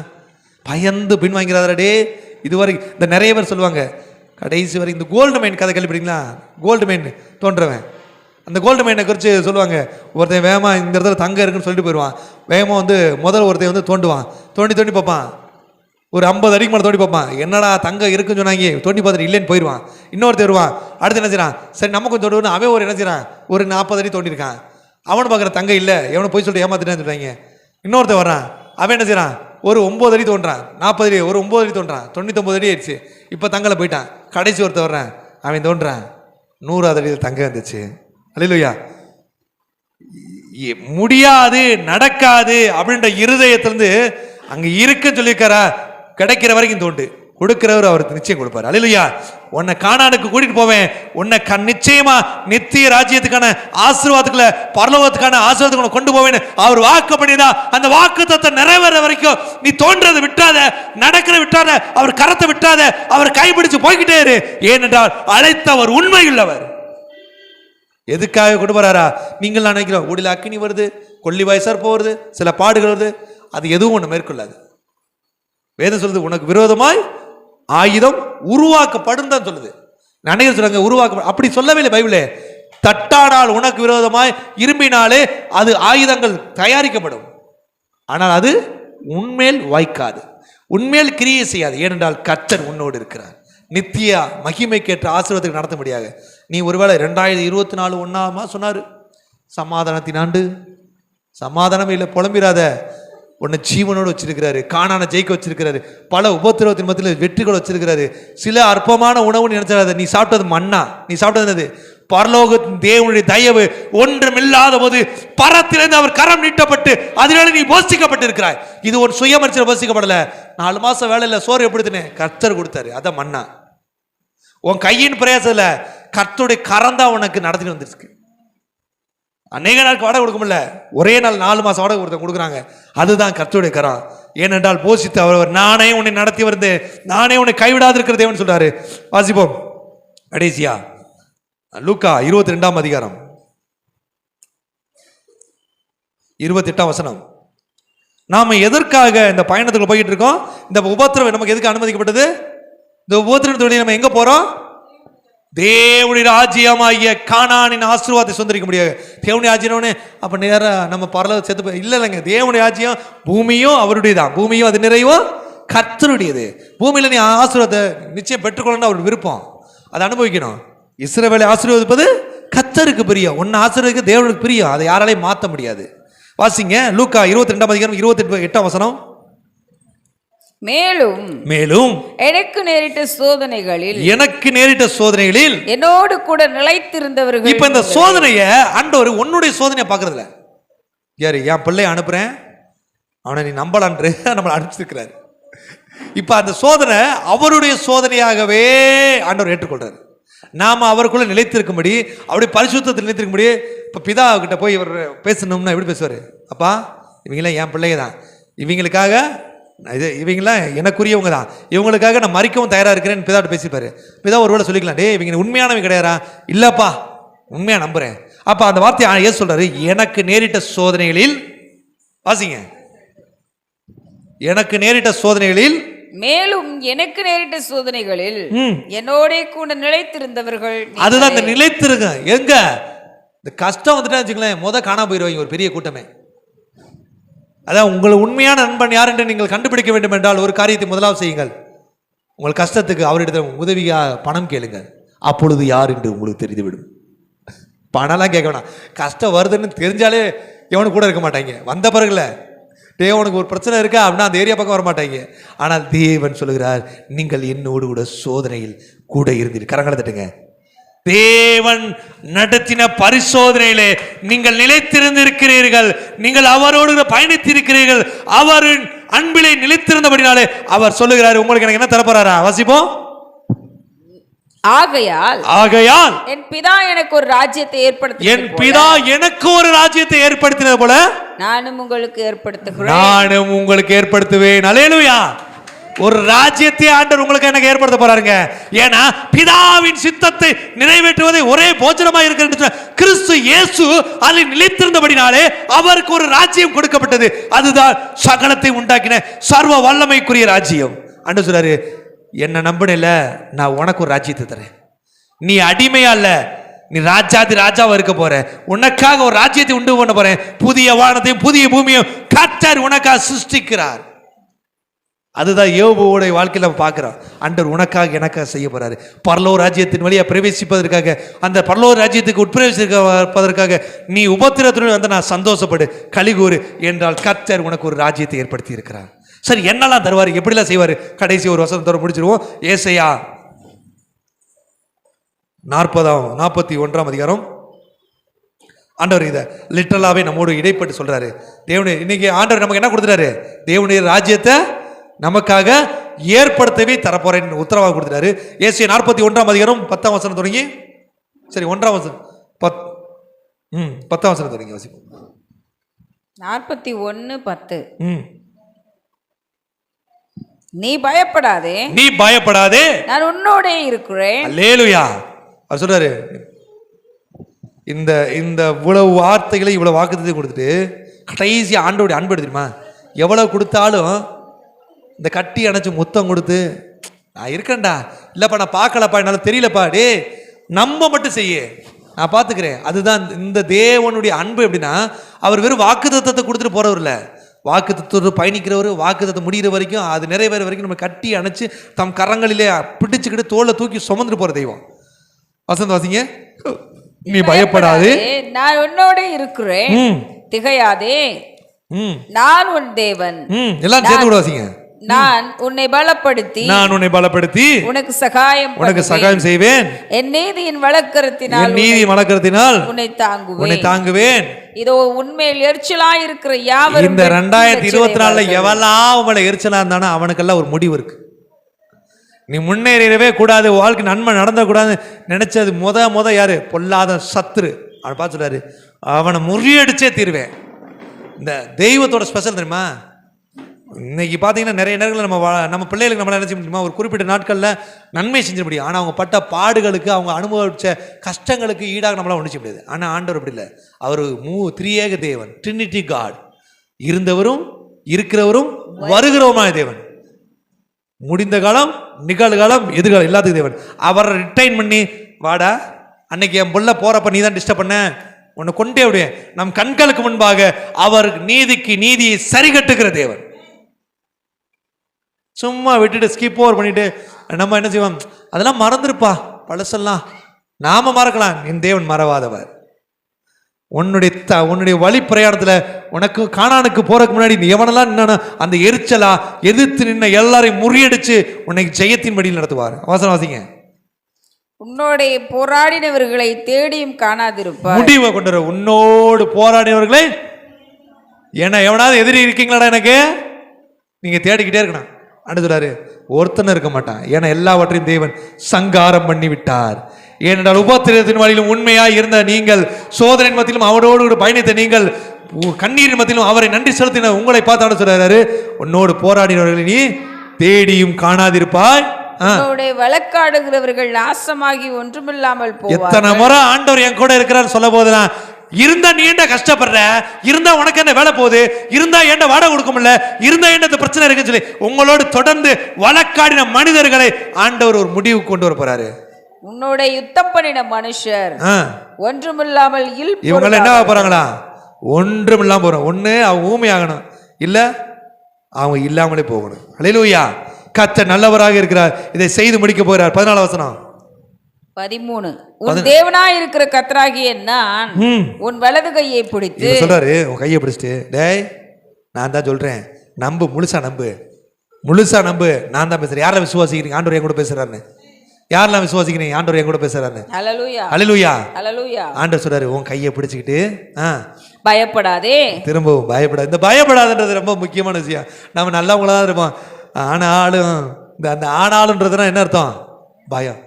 பயந்து பின்வாங்கிறாரே. இதுவரை இந்த நிறைய பேர் சொல்லுவாங்க, கடைசி வரை இந்த கோல்டு மைன் கதை கேள்விப்பட்டீங்களா? கோல்டு மைன் தோன்றவன், அந்த கோல்டு மைனை குறித்து சொல்லுவாங்க. ஒருத்தன் வேகமா இந்த இடத்துல தங்கம் இருக்குன்னு சொல்லிட்டு போயிடுவான். வேகமாக முதல் ஒருத்தன் தோண்டுவான், தோண்டி பார்ப்பான், ஒரு 50 அடிக்கு மேலே தோண்டி பார்ப்பான். என்னடா தங்கம் இருக்குன்னு சொன்னாங்க, தோண்டி பார்த்துட்டு இல்லைன்னு போயிடுவான். இன்னொருத்தர் வருவான், அடுத்து என்ன செய்யறான், சரி நம்ம கொஞ்சம் தோண்டுவோம், அவன் ஒரு என்ன செய்யறான், ஒரு 40 அடி தோண்டிருக்கான். அவனு பார்க்குற தங்கம் இல்லை, எவனை போய் சொல்லிட்டு ஏமாத்திட்டான்னு சொல்றாங்க. இன்னொருத்தர் வர்றான், அவன் என்ன செய்யறான், ஒரு 9 அடி தோன்றான், 40 அடி, ஒரு 9 அடி தோன்றான், 99 அடி ஆயிடுச்சு, இப்போ தங்கலை போயிட்டான். கடைசி ஒருத்தர் வர்றான், அவன் தோன்றான், 100வது அடியில் தங்கம் இருந்துச்சு. அல்லேலூயா. முடியாது, நடக்காது அப்படின்ற இருதயத்திலிருந்து அங்க இருக்குன்னு சொல்லியிருக்காரா, கிடைக்கிற வரைக்கும் தோண்டு, கொடுக்கிறவர் அவருக்கு நிச்சயம் கொடுப்பார். அல்லேலூயா. உன்னை கானானுக்கு கூட்டிட்டு போவேன், உன்னை நிச்சயமா நித்திய ராஜ்யத்துக்கான ஆசீர்வாதத்துக்குள்ள, பரலோகத்துக்கான ஆசீர்வாதத்துக்குள்ள கொண்டு போவேன்னு அவர் வாக்கு பண்ணிதான். அந்த வாக்குத்தத்தத்தை நிறைவேற வரைக்கும் நீ தோன்றதை விட்டாத, நடக்கிற விட்டாத, அவர் கரத்தை விட்டாத, அவர் கைப்பிடிச்சு போய்கிட்டே இரு. ஏனென்றால் அழைத்தவர் உண்மையுள்ளவர். எதுக்காக கொண்டு வராரா? நீங்கள் நினைக்கிறோம் ஊடியில் அக்கினி வருது, கொல்லி வயசார் போகிறது, சில பாடுகள் வருது, அது எதுவும் ஒன்று மேற்கொள்ளாது. வேதம் சொல்லுது, உனக்கு விரோதமாய் ஆயுதம் உருவாக்கப்படும் தான் சொல்லுது. நினைக்கிற சொல்லுங்க உருவாக்க, அப்படி சொல்லவே இல்லை பைபிளே. தட்டானால் உனக்கு விரோதமாய் இரும்பினாலே அது ஆயுதங்கள் தயாரிக்கப்படும், ஆனால் அது உன்மேல் வாய்க்காது, உன்மேல் கிரியை செய்யாது. ஏனென்றால் கர்த்தர் உன்னோடு இருக்கிறார். நித்திய மகிமைக்கேற்ற ஆசீர்வாதத்துக்கு நடத்த முடியாது. நீ ஒருவேளை 2024 1 சொன்னாரு சமாதானத்தின் ஆண்டு, சமாதானம் இல்லை, புலம்பிராத, உன்னை ஜீவனோடு வச்சிருக்கிறாரு, காணான ஜெயிக்க வச்சிருக்கிறாரு, பல உபத்திரவத்தின் மத்தியில் வெற்றிகள் வச்சிருக்கிறாரு. சில அற்பமான உணவுன்னு நினைச்சாத, நீ சாப்பிட்டது மன்னா, நீ சாப்பிட்டது என்னது? பரலோகத்தின் தேவனுடைய தயவு. ஒன்றுமில்லாத போது பரத்திலிருந்து அவர் கரம் நீட்டப்பட்டு அதனால நீ போஷிக்கப்பட்டு இருக்கிறாய். இது ஒரு சுயமரிச்சல் போஷிக்கப்படல. 4 மாசம் வேலையில சோறு எப்படின்னு கர்த்தர் கொடுத்தாரு, அதான் மன்னா. உன் கையின் பிரயாசம் இல்ல, கர்த்தருடைய கரம் தான் உனக்கு நடத்திட்டு வந்துருக்கு. அநேக நாளுக்கு வாடகை கொடுக்க முடியல, ஒரே நாள் 4 மாசம் வாடகை ஒருத்தர் கொடுக்குறாங்க, அதுதான் கர்த்தருடைய கரம். ஏனென்றால் போஷித்து அவர், நானே உன்னை நடத்தி வந்து, நானே உன்னை கைவிடாது இருக்கிற தேவன் சொல்றாரு. வாசிப்போம் கடைசியா லூக்கா 22ஆம் அதிகாரம் 28ஆம் வசனம். நாம எதற்காக இந்த பயணத்துக்கு போயிட்டு இருக்கோம்? இந்த உபத்திரவம் நமக்கு எதுக்கு அனுமதிக்கப்பட்டது? இந்த உபத்திரவத்தோட நம்ம எங்க போறோம்? தேவனுடைய ராஜ்யமாகிய கானானின் ஆசீர்வாதத்தை சொந்தரிக்க முடியாது. தேவனுடைய ராஜ்யம்னு அப்ப நேர நம்ம பரலோக செத்து இல்லைங்க. தேவனுடைய ராஜ்யம் பூமியும் அவருடையதான், பூமியும் அது நிறைவும் கர்த்தருடையது. பூமியில நீ ஆசீர்வாதத்தை நிச்சயம் பெற்றுக்கொள்ளணும், அவருடைய விருப்பம், அதை அனுபவிக்கணும். இஸ்ரவேலை ஆசீர்வதிப்பது கர்த்தருக்கு பிரியம், உன்னை ஆசீர்வதிக்க தேவனுக்கு பிரியம், அதை யாராலையும் மாற்ற முடியாது. வாசிங்க லூக்கா 22ஆம் அதிகாரம் 28ஆம் வசனம். மேலும் மேலும் எனக்கு நேரிட்ட சோதனைகளில் என்னோடு கூட நிலைத்திருந்தவர்கள். இப்ப இந்த சோதனைய ஆண்டவர் உன்னுடைய சோதனையை பாக்குறதுல யாரு, என் பிள்ளைய அனுப்புறேன் அவனை நீ நம்பலான்று நம்மளை அனுப்பிச்சிருக்கிறாரு. இப்ப அந்த சோதனை அவருடைய சோதனையாகவே ஆண்டவர் ஏற்றுக்கொள்றாரு. நாம அவருக்குள்ள நிலைத்திருக்கும்படி, அவருடைய பரிசுத்தத்தில் நிலைத்திருக்கும்படி. இப்ப பிதா கிட்ட போய் இவர் பேசணும்னா எப்படி பேசுவாரு? அப்பா, இவங்களாம் என் பிள்ளைங்க தான், இவங்களுக்காக இவங்களாம் எனக்குரியவங்க தான், இவங்களுக்காக நான் மறிக்கவும் தயாரா இருக்கிறேன்னு பிதாட்ட பேசிப்பாரு. பிதா ஒருவேளை சொல்லிக்கலாம், டே இவங்க உண்மையானவங்க கிடையாதா? இல்லப்பா, உண்மையா நம்புறேன். அப்ப அந்த வார்த்தையை ஏன் சொல்றாரு? எனக்கு நேரிட்ட சோதனைகளில், வாசிங்க, எனக்கு நேரிட்ட சோதனைகளில், மேலும் எனக்கு நேரிட்ட சோதனைகளில் என்னோட கூட நிலைத்திருந்தவர்கள். அதுதான் இந்த நிலைத்திருங்க. எங்க இந்த கஷ்டம் வந்துட்டா வச்சுங்களேன், காணாம போயிடுவாங்க ஒரு பெரிய கூட்டமே. அதான் உங்களை உண்மையான நண்பன் யார் என்று நீங்கள் கண்டுபிடிக்க வேண்டும் என்றால் ஒரு காரியத்தை முதலாவது செய்யுங்கள். உங்கள் கஷ்டத்துக்கு அவரிடத்தில் உதவியாக பணம் கேளுங்க. அப்பொழுது யார் என்று உங்களுக்கு தெரிந்துவிடும். பணம்லாம் கேட்க வேணாம். கஷ்டம் வருதுன்னு தெரிஞ்சாலே எவனு கூட இருக்க மாட்டாங்க. வந்த பிறகுல தேவனுக்கு ஒரு பிரச்சனை இருக்கா அப்படின்னா அந்த ஏரியா பக்கம் வர மாட்டாங்க. ஆனால் தேவன் சொல்லுகிறார், நீங்கள் என்னோடு கூட சோதனையில் கூட இருந்தீர்கள். கரங்களை தட்டுங்க. தேவன் நடத்தின பரிசோதனையிலே நீங்கள் நிலைத்திருந்திருக்கிறீர்கள். நீங்கள் அவரோடு பயணித்திருக்கிறீர்கள். அவரின் அன்பிலே நிலைத்திருந்தபடினாலே அவர் சொல்லுகிறார், உங்களுக்கு எனக்கு என்ன தரப்போறாரா? வாசிப்போம். ஆகையால் என் பிதா எனக்கு ஒரு ராஜ்யத்தை ஏற்படுத்தினது போல நானும் உங்களுக்கு ஏற்படுத்துவேன். அல்லேலூயா. ஒரு ராஜ்யத்தை ஆண்டவர் உங்களுக்கு எனக்கு ஏற்படுத்த போறாருங்க. ஏன்னா பிதாவின் சித்தத்தை நிறைவேற்றுவதை ஒரே போஜனமா இருக்கிற கிறிஸ்து இயேசு அதில் நிலைத்திருந்தபடினாலே அவருக்கு ஒரு ராஜ்யம் கொடுக்கப்பட்டது. அதுதான் சகலத்தை உண்டாக்கின சர்வ வல்லமைக்குரிய ராஜ்யம். ஆண்டவர் சொல்றாரு, என்ன நம்பினல, நான் உனக்கு ஒரு ராஜ்யத்தை தரேன். நீ அடிமையா இல்ல, நீ ராஜாதி ராஜாவா இருக்க போற. உனக்காக ஒரு ராஜ்யத்தை உண்டு பண்ண போறேன். புதிய வானத்தையும் புதிய பூமியையும் கர்த்தர் உனக்காக சிருஷ்டிக்கிறார். அதுதான் யோபுவோட வாழ்க்கையில பார்க்கிறோம். ஆண்டவர் உனக்காக எனக்காக செய்ய போறாரு. பரலோக ராஜ்யத்தின் வழியா பிரவேசிப்பதற்காக, அந்த பரலோக ராஜ்யத்துக்கு உட்பிரவேசிப்பதற்காக நீ உபத்திரத்துடன் வந்து நான் சந்தோஷப்படு, கலிகூறு என்றால் கர்த்தர் உனக்கு ஒரு ராஜ்யத்தை ஏற்படுத்தி இருக்கிறார். சரி, என்னெல்லாம் தருவாரு, எப்படிலாம் செய்வாரு? கடைசி ஒரு வசனம் தர முடிச்சிருவோம். ஏசாயா 41ஆம் அதிகாரம். ஆண்டவர் இதை லிட்டரலாவே நம்மோடு இடைப்பட்டு சொல்றாரு. தேவனுடைய இன்னைக்கு ஆண்டவர் நமக்கு என்ன கொடுத்துறாரு? தேவனுடைய ராஜ்யத்தை நமக்காக ஏற்படுத்தவே தரப்போறேன் உத்தரவாக கொடுத்துறாரு. ஏசாயா 41ஆம் அதிகாரம் 10ஆம் வசனம் தொடங்கி, சரி 1ஆம் வசனம் 10ஆம் வசனம் தொடங்கி வாசிப்போம். 41:10. நீ பயப்படாதே, நான் உன்னோட இருக்கிறேன். அல்லேலூயா. அவர் சொல்றாரு, இந்த இவ்வளவு வார்த்தைகளை இவ்வளவு வாக்குத்தத்தை கொடுத்துட்டு கடைசி ஆண்டோடைய அன்பு தெரியுமா? எவ்வளவு கொடுத்தாலும் இந்த கட்டி அணைச்சு முத்தம் கொடுத்து, நான் இருக்கேன்டா, இல்லப்பா நான் பார்க்கலப்பா, என்னால தெரியலப்பா, டே நம்ப மட்டும் செய்ய, நான் பார்த்துக்கிறேன். அதுதான் இந்த தேவனுடைய அன்பு. எப்படின்னா, அவர் வெறும் வாக்குத்தத்தத்தை கொடுத்துட்டு போறவர் இல்லை, வாக்குத்தத்தோடு பயணிக்கிறவர். வாக்குத்தத்தை முடிகிற வரைக்கும், அது நிறைவேற வரைக்கும் நம்ம கட்டி அணைச்சு தம் கரங்களிலே பிடிச்சுக்கிட்டு தோலை தூக்கி சுமந்துட்டு போற தெய்வம். வசந்த் வாசிங்க. நீ பயப்படாதே, நான் உன்னோட இருக்கிறேன். திகையாதே, நான் உன் தேவன். எல்லாம் சேர்ந்து கூட வாசிங்க. நான் உன்னை பலப்படுத்தி உனக்கு சகாயம் செய்வேன். என் நீதியின் வழக்கரத்தினால் உன்னை தாங்குவேன். இதோ உண்மையில் எரிச்சலாய் இருக்கிற யாவரும், இந்த 2024 எவெல்லாம் உங்களை எரிச்சலா இருந்தானோ அவனுக்கெல்லாம் ஒரு முடிவு இருக்கு. நீ முன்னேறவே கூடாது, வாழ்க்கை நன்மை நடந்த கூடாது நினைச்சது முத யாரு? பொல்லாத சத்துரு. அவனை பார்த்து சொல்றாரு, அவனை முறியடிச்சே தீர்வேன். இந்த தெய்வத்தோட ஸ்பெஷல் தெரியுமா? இன்னைக்கு பார்த்தீங்கன்னா நிறைய நேரங்களில் நம்ம பிள்ளைகளுக்கு நம்மளால் என்ன செய்ய முடியுமா? ஒரு குறிப்பிட்ட நாட்களில் நன்மை செஞ்ச முடியும். ஆனால் அவங்க பட்ட பாடுகளுக்கு, அவங்க அனுபவிச்ச கஷ்டங்களுக்கு ஈடாக நம்மளால் ஒன்று செய்ய முடியாது. ஆனால் ஆண்டவர் அப்படி இல்லை. அவர் திரியேக தேவன், ட்ரினிட்டி காட், இருந்தவரும் இருக்கிறவரும் வருகிறவருமான தேவன். முடிந்த காலம், நிகழ்காலம், எதிர்காலம் எல்லாத்துக்கும் தேவன். அவரை ரிட்டைன் பண்ணி, வாடா அன்னைக்கு என் புள்ள போறப்ப நீ தான் டிஸ்டர்ப் பண்ண, உன்னை கொண்டே விடுவேன். நம் கண்களுக்கு முன்பாக அவர் நீதிக்கு நீதியை சரி கட்டுகிற தேவன். சும்மா விட்டுட்டு ஸ்கிப் ஓவர் பண்ணிட்டு நம்ம என்ன செய்வோம்? அதெல்லாம் மறந்துருப்பா, பழசெல்லாம் நாம மறக்கலாம். என் தேவன் மறவாதவர். உன்னுடைய வழி பிரயாணத்தில் உனக்கு கானானுக்கு போறதுக்கு முன்னாடி நீ எவனெல்லாம் நின்னா அந்த எரிச்சலா எதிர்த்து நின்ன எல்லாரையும் முறியடிச்சு உன்னை ஜெயத்தின் வழியில் நடத்துவார். அவசரம் வாசிங்க. உன்னோட போராடினவர்களை தேடியும் காணாதிருப்பார். முடிவை கொண்டு வர உன்னோடு போராடினவர்களை. ஏன்னா எவனாவது எதிரி இருக்கீங்களாடா எனக்கு, நீங்க தேடிக்கிட்டே இருக்கணும். ஆண்டு சொல்றாரு ஒருத்தன இருக்க மாட்டான். ஏன்னா எல்லாவற்றையும் தேவன் சங்காரம் பண்ணி விட்டார். ஏனென்றால் உபத்திரத்தின் வழியிலும் உண்மையாய் இருந்த நீங்கள், சோதனையின் மத்தியிலும் அவரோடு பயணித்த நீங்கள், கண்ணீரின் மத்தியிலும் அவரை நன்றி செலுத்தின உங்களை பார்த்து சொல்றாரு, உன்னோடு போராடினவர்களை நீ தேடியும் காணாதிருப்பாய். வழக்காடுகிறவர்கள் நாசமாகி ஒன்றுமில்லாமல் போவார்கள். எத்தனை முறை ஆண்டவர் என் கூட இருக்கிறார் சொல்ல போதெல்லாம், இருந்தா நீ என்ன கஷ்டப்படுற, இருந்தா உனக்கு என்ன வேலை போகுது, இருந்தா என்ன வாடகை கொடுக்க முடியல, இருந்தா என்ன பிரச்சனை இருக்குன்னு சொல்லி உங்களோடு தொடர்ந்து வழக்காடின மனிதர்களை ஆண்டவர் ஒரு முடிவு கொண்டு வர போறாரு. உன்னோட யுத்தம் பண்ணின மனுஷர் ஒன்றுமில்லாமல் இவங்க என்ன போறாங்களா, ஒன்றுமில்லாம போறோம். ஒண்ணு அவங்க ஊமையாகணும், இல்ல அவங்க இல்லாமலே போகணும். அல்லேலூயா. கர்த்தர் நல்லவராக இருக்கிறார், இதை செய்து முடிக்க போகிறார். 14 வசனம் 13. உன் தேவனாய் இருக்கிற கர்த்தராகிய நான் உன் வலது கையை பிடித்து சொல்றாரு, உன் கையை பிடிச்சிட்டு, டேய் நான் தான் சொல்றேன், நம்பு, முழுசா நம்பு, முழுசா நம்பு, நான் தான் பேசுறேன். யாரெல்லாம் விசுவாசிக்கிறீங்க ஆண்டவர் என் கூட பேசுறாருன்னு? யாரெல்லாம் விசுவாசிக்கிறீங்க ஆண்டவர் என் கூட பேசுறாருன்னு? ஹல்லேலூயா, ஹல்லேலூயா, ஹல்லேலூயா. ஆண்டவர் சொல்றாரு, உன் கையை பிடிச்சிக்கிட்டு பயப்படாதே, திரும்பவும் பயப்படாது. இந்த பயப்படாதுன்றது ரொம்ப முக்கியமான விஷயம். நம்ம நல்லவங்களா தான் இருப்போம், ஆனாலும் அந்த ஆனாலும்ன்றதுனா என்ன அர்த்தம்? பயம்.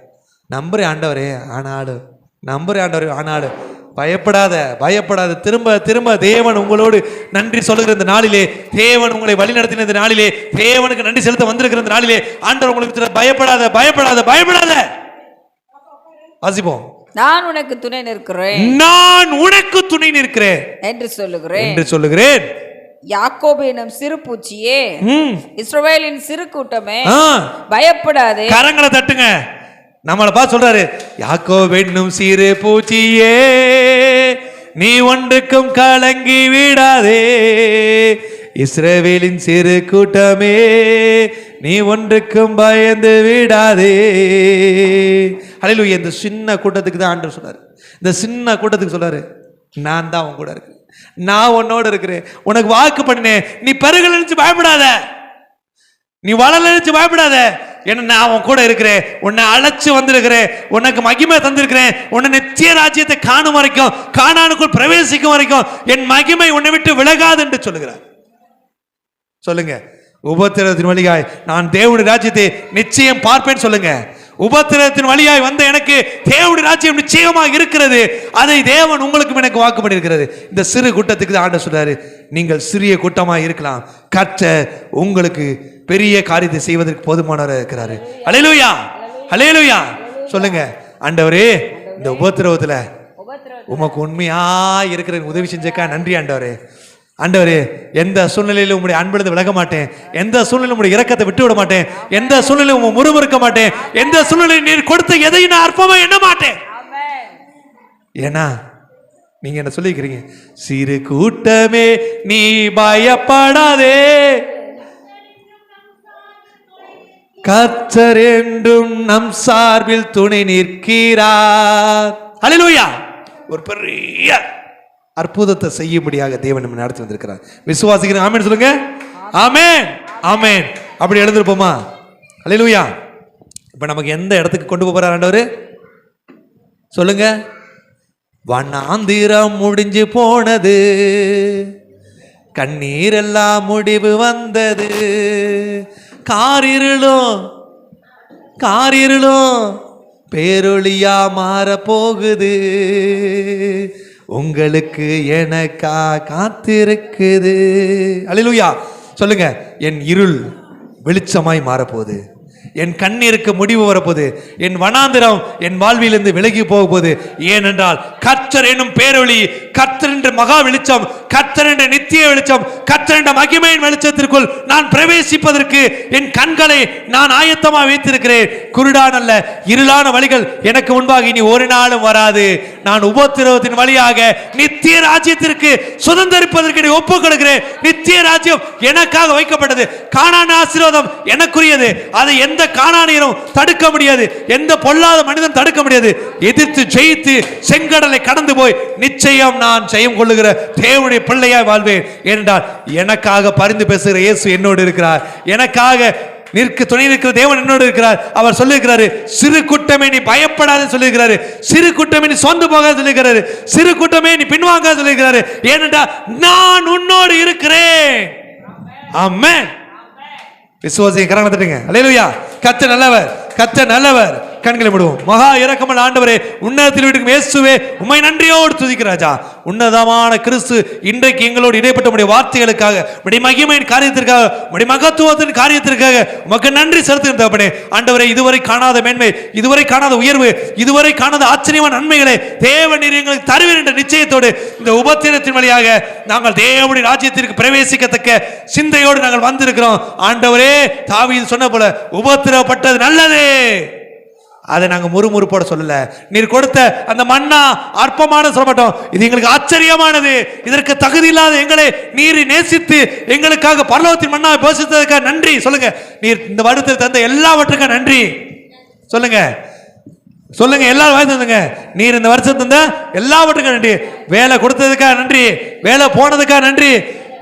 நம்புறேன் ஆண்டவரே ஆனாலும், நம்புறேன் ஆண்டவரே ஆனாலும், பயப்படாத பயப்படாத. திரும்ப திரும்ப தேவன் உங்களோடு நன்றி சொல்லுகிற இந்த நாளிலே, தேவன் உங்களை வழி நடத்தின இந்த நாளிலே, தேவனுக்கு நன்றி செலுத்த வந்திருக்கிற இந்த நாளிலே ஆண்டவர் உங்களுக்கு பயப்படாத பயப்படாத பயப்படாத. வாசிப்போம். நான் உனக்கு துணை நிற்கிறேன், நான் உனக்கு துணை நிற்கிறேன் என்று சொல்லுகிறேன் என்று சொல்லுகிறேன். யாக்கோபு எனும் சிறு பூச்சியே, இஸ்ரவேலின் சிறு கூட்டமே, பயப்படாதே. கரங்களை தட்டுங்க. நம்மளை பார்த்து சொல்றாரு, யாக்கோபு என்னும் சிறு பூச்சியே, நீ ஒன்றுக்கும் கலங்கி விடாதே, இஸ்ரவேலின் சிறு கூட்டமே, நீ ஒன்றுக்கும் பயந்து விடாதே. ஹல்லேலூயா. இந்த சின்ன கூட்டத்துக்கு தான் ஆண்டவர் சொல்றாரு, இந்த சின்ன கூட்டத்துக்கு சொல்றாரு, நான் தான் உன் கூட இருக்கிறேன், நான் உன்னோடு இருக்கிறேன், உனக்கு வாக்கு பண்ணினேன், நீ பெருகல் நினைச்சு பயப்படாத, நீ வளர நினைச்சு பயப்படாத, என்ன நான் உன் கூட இருக்கிறேன், உன்னை அழைச்சு வந்திருக்கிறேன், உனக்கு மகிமை தந்திருக்கிறேன், உன்னை நித்திய ராஜ்யத்தை காணும் வரைக்கும், கானானுக்குள் பிரவேசிக்கும் வரைக்கும் என் மகிமை உன்னை விட்டு விலகாது என்று சொல்லுகிறார். சொல்லுங்க, உபத்திரத்தின் வழியாய் நான் தேவனுடைய ராஜ்யத்தை நிச்சயம் பார்ப்பேன். சொல்லுங்க, உபத்திரத்தின் வழியாய் வந்த எனக்கு தேவனுடைய ராஜ்யம் நிச்சயமாக இருக்கிறது, அதை தேவன் உங்களுக்கும் எனக்கு வாக்கு பண்ணியிருக்கிறது. இந்த சிறு கூட்டத்துக்கு ஆண்டவர் சொல்றாரு, நீங்கள் சிறிய கூட்டமாக இருக்கலாம், கர்த்தர் உங்களுக்கு பெரிய காரியத்தை செய்வதற்கு போதுமானவராக இருக்கிறாரு. ஹல்லேலூயா, ஹல்லேலூயா. சொல்லுங்க, ஆண்டவரே இந்த உபத்திரவத்துல உமக்கு உண்மையா இருக்கிற உதவி செஞ்சக்கா நன்றி ஆண்டவரே. ஆண்டவரே, எந்த சூழ்நிலையிலும் உங்களுடைய அன்பிலிருந்து விலக மாட்டேன், எந்த சூழ்நிலையும் உங்களுடைய இரக்கத்தை விட்டு விட மாட்டேன், எந்த சூழ்நிலையும் உங்க முறுமுறுக்க மாட்டேன், எந்த சூழ்நிலையும் நீர் கொடுத்த எதையும் நான் அற்பமா எண்ண மாட்டேன். ஏன்னா நீங்க என்ன சொல்லிக்கிறீங்க, சிறு கூட்டமே நீ பயப்படாதே, கர்த்தர் என்றும் நம் சார்பில் துணை நிற்கிறார். ஹல்லேலூயா. ஒரு பெரிய அற்புதத்தை செய்யும்படியாக தேவன் நம்ம நடத்தி வந்திருக்கிறார். விசுவாசிக்கிறேன், ஆமென் சொல்லுங்க. ஆமென், ஆமென். அப்படி எழுந்திருப்போமா? ஹல்லேலூயா. இப்ப நமக்கு எந்த இடத்துக்கு கொண்டு போறார் ஆண்டவர் சொல்லுங்க. வண்ணாந்திரம் முடிஞ்சு போனது, கண்ணீரெல்லாம் முடிவு வந்தது, காரிருளும் பேரொளியா மாற போகுது, உங்களுக்கு எனக்கா காத்திருக்குது. அல்லேலூயா. சொல்லுங்க, என் இருள் வெளிச்சமாய் மாறப்போகுது, என் கண்ணீருக்கு முடிவு வரப்போகுது, என் வனாந்திரம் என் வாழ்விலிருந்து விலகி போக போகுது. ஏனென்றால் கர்த்தர் என்னும் பேரொளி, கர்த்தர் என்ற மகா வெளிச்சம், கர்த்தர் என்ற நித்திய வெளிச்சம், கர்த்தர் என்ற மகிமையின் வெளிச்சத்திற்குள் நான் பிரவேசிப்பதற்கு என் கண்களை நான் ஆயத்தமாக வைத்திருக்கிறேன். குருடான அல்ல, இருளான வழிகள் எனக்கு முன்பாக இனி ஒரு நாளும் வராது. நான் உபத்திரவத்தின் வழியாக நித்திய ராஜ்யத்திற்கு சுதந்திரிப்பதற்கு ஒப்புக் கொடுக்கிறேன். நித்திய ராஜ்யம் எனக்காக வைக்கப்பட்டது, கானான் ஆசீர்வாதம் எனக்குரியது, அதை எந்த எந்த கானானியரும் தடுக்க முடியாது, எந்த பொல்லாத மனிதன் தடுக்க முடியாது. எதிர்த்து ஜெயித்து செங்கடலை கடந்து போய் நிச்சயம் நான் ஜெயம் கொள்ளுகிற தேவனுடைய பிள்ளையாய் வாழ்வேன். ஏனென்றால் எனக்காக பரிந்து பேசுகிற இயேசு என்னோடு இருக்கிறார். எனக்காக துணை நிற்கிற தேவன் என்னோடு இருக்கிறார். அவர் சொல்லியிருக்கிறாரு, சிறு கூட்டமே நீ பயப்படாத சொல்லியிருக்கிறாரு. சிறு கூட்டமே நீ சொந்து போகாத சொல்லியிருக்கிறாரு. சிறு கூட்டமே நீ பின்வாங்க சொல்லியிருக்கிறாரு. ஏனென்றால் நான் உன்னோடு இருக்கிறேன். ஆமென். விசுவாசியை கரங்களை தட்டுங்க. அல்லேலூயா. கர்த்தர் நல்லவர், கர்த்தர் நல்லவர். கண்களை விடுவோம். மகா இரக்கமுள்ள ஆண்டவரே, உன்னதத்தில் இருக்கும் இயேசுவே, உம்மை நன்றியோடு துதிக்கிறேன் ராஜா. உன்னதமான கிறிஸ்து இன்றைக்கு எங்களோடு இடைப்பட்ட உடைய வார்த்தைகளுக்காக, உடைய மகிமையின் காரியத்திற்காக, உடைய மகத்துவத்தின் காரியத்திற்காக உமக்கு நன்றி செலுத்துகிறேன் ஆண்டவரே. இதுவரை காணாத மேன்மை, இதுவரை காணாத உயர்வு, இதுவரை காணாத ஆச்சரியமான நன்மைகளை தேவன் எங்களுக்கு தருவேன் என்ற நிச்சயத்தோடு இந்த உபத்திரத்தின் வழியாக நாங்கள் தேவனுடைய ராஜ்யத்திற்கு பிரவேசிக்கத்தக்க சிந்தையோடு நாங்கள் வந்திருக்கிறோம். ஆண்டவரே, தாவீது சொன்ன போல உபத்திரப்பட்டது நல்லது. அதை நாங்கள் முறுமுறுப்போட சொல்லல. நீர் கொடுத்த அந்த மன்னா அற்பமான சொல்ல மாட்டோம். இது எங்களுக்கு ஆச்சரியமானது. இதற்கு தகுதி இல்லாத எங்களை நீர் நேசித்து எங்களுக்காக பரலோகத்தின் மன்னாவை போஷித்ததுக்காக நன்றி சொல்லுங்க. நீர் இந்த வருடத்தில் தந்த எல்லாவற்றுக்கும் நன்றி சொல்லுங்க. சொல்லுங்க, எல்லாரும் வாய் தந்துங்க. நீர் இந்த வருஷம் தந்த எல்லாவற்றுக்கும் நன்றி. வேலை கொடுத்ததுக்காக நன்றி, வேலை போனதுக்காக நன்றி,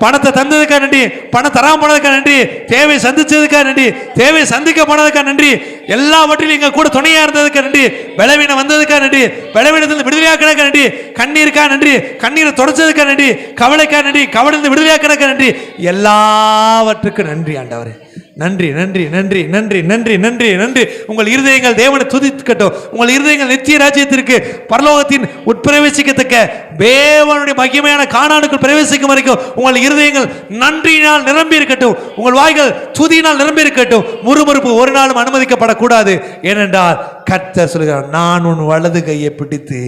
பணத்தை தந்ததுக்காக நன்றி, பணம் தராம போனதுக்காக நன்றி, தேவை சந்திச்சதுக்காக நன்றி, தேவை சந்திக்க போனதுக்காக நன்றி, எல்லாவற்றிலும் எங்க கூட துணையா இருந்ததுக்காக நன்றி, பலவீனம் வந்ததுக்காக நன்றி, பலவீனத்தில் விடுதலையாக்க நன்றி, கண்ணீருக்காக நன்றி, கண்ணீரை தொடச்சதுக்காக நன்றி, கவலைக்காக நன்றி, கவலையிலிருந்து விடுதலையாக்க நன்றி, எல்லாவற்றுக்கும் நன்றி ஆண்டவரே. நன்றி நன்றி நன்றி நன்றி நன்றி நன்றி நன்றி. உங்கள் இருதயங்கள் தேவனை துதிக்கட்டும். உங்கள் இருதயங்கள் நித்திய ராஜ்யத்திற்கு பரலோகத்தின் உட்பிரவேசிக்கத்தக்க தேவனுடைய மகிமையான கானானுக்குள் பிரவேசிக்கும் வரைக்கும் உங்கள் இருதயங்கள் நன்றியினால் நிரம்பி இருக்கட்டும். உங்கள் வாய்கள் துதியினால் நிரம்பி இருக்கட்டும். முறுமுறுப்பு ஒரு நாளும் அனுமதிக்கப்படக்கூடாது. ஏனென்றால் கர்த்தர் சொல்கிறார், நான் உன் வலது கையை பிடித்து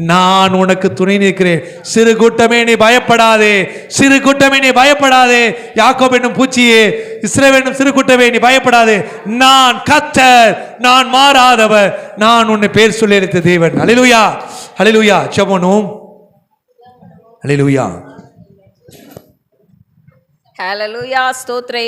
நான் உனக்கு துணை நிற்கிறேன். சிறு கூட்டமே நீ பயப்படாதே, சிறு கூட்டமே நீ பயப்படாதே. யாக்கோபு என்னும் பூச்சியே, இஸ்ரவேல் என்னும் சிறு கூட்டமே நீ பயப்படாதே. நான் கர்த்தர், நான் மாறாதவர், நான் உன்னை பேர் சொல்லி அழைத்த தேவன். அல்லேலூயா, அல்லேலூயா. ஜெபம். அல்லேலூயா, ஹல்லேலூயா. ஸ்தோத்திரம்.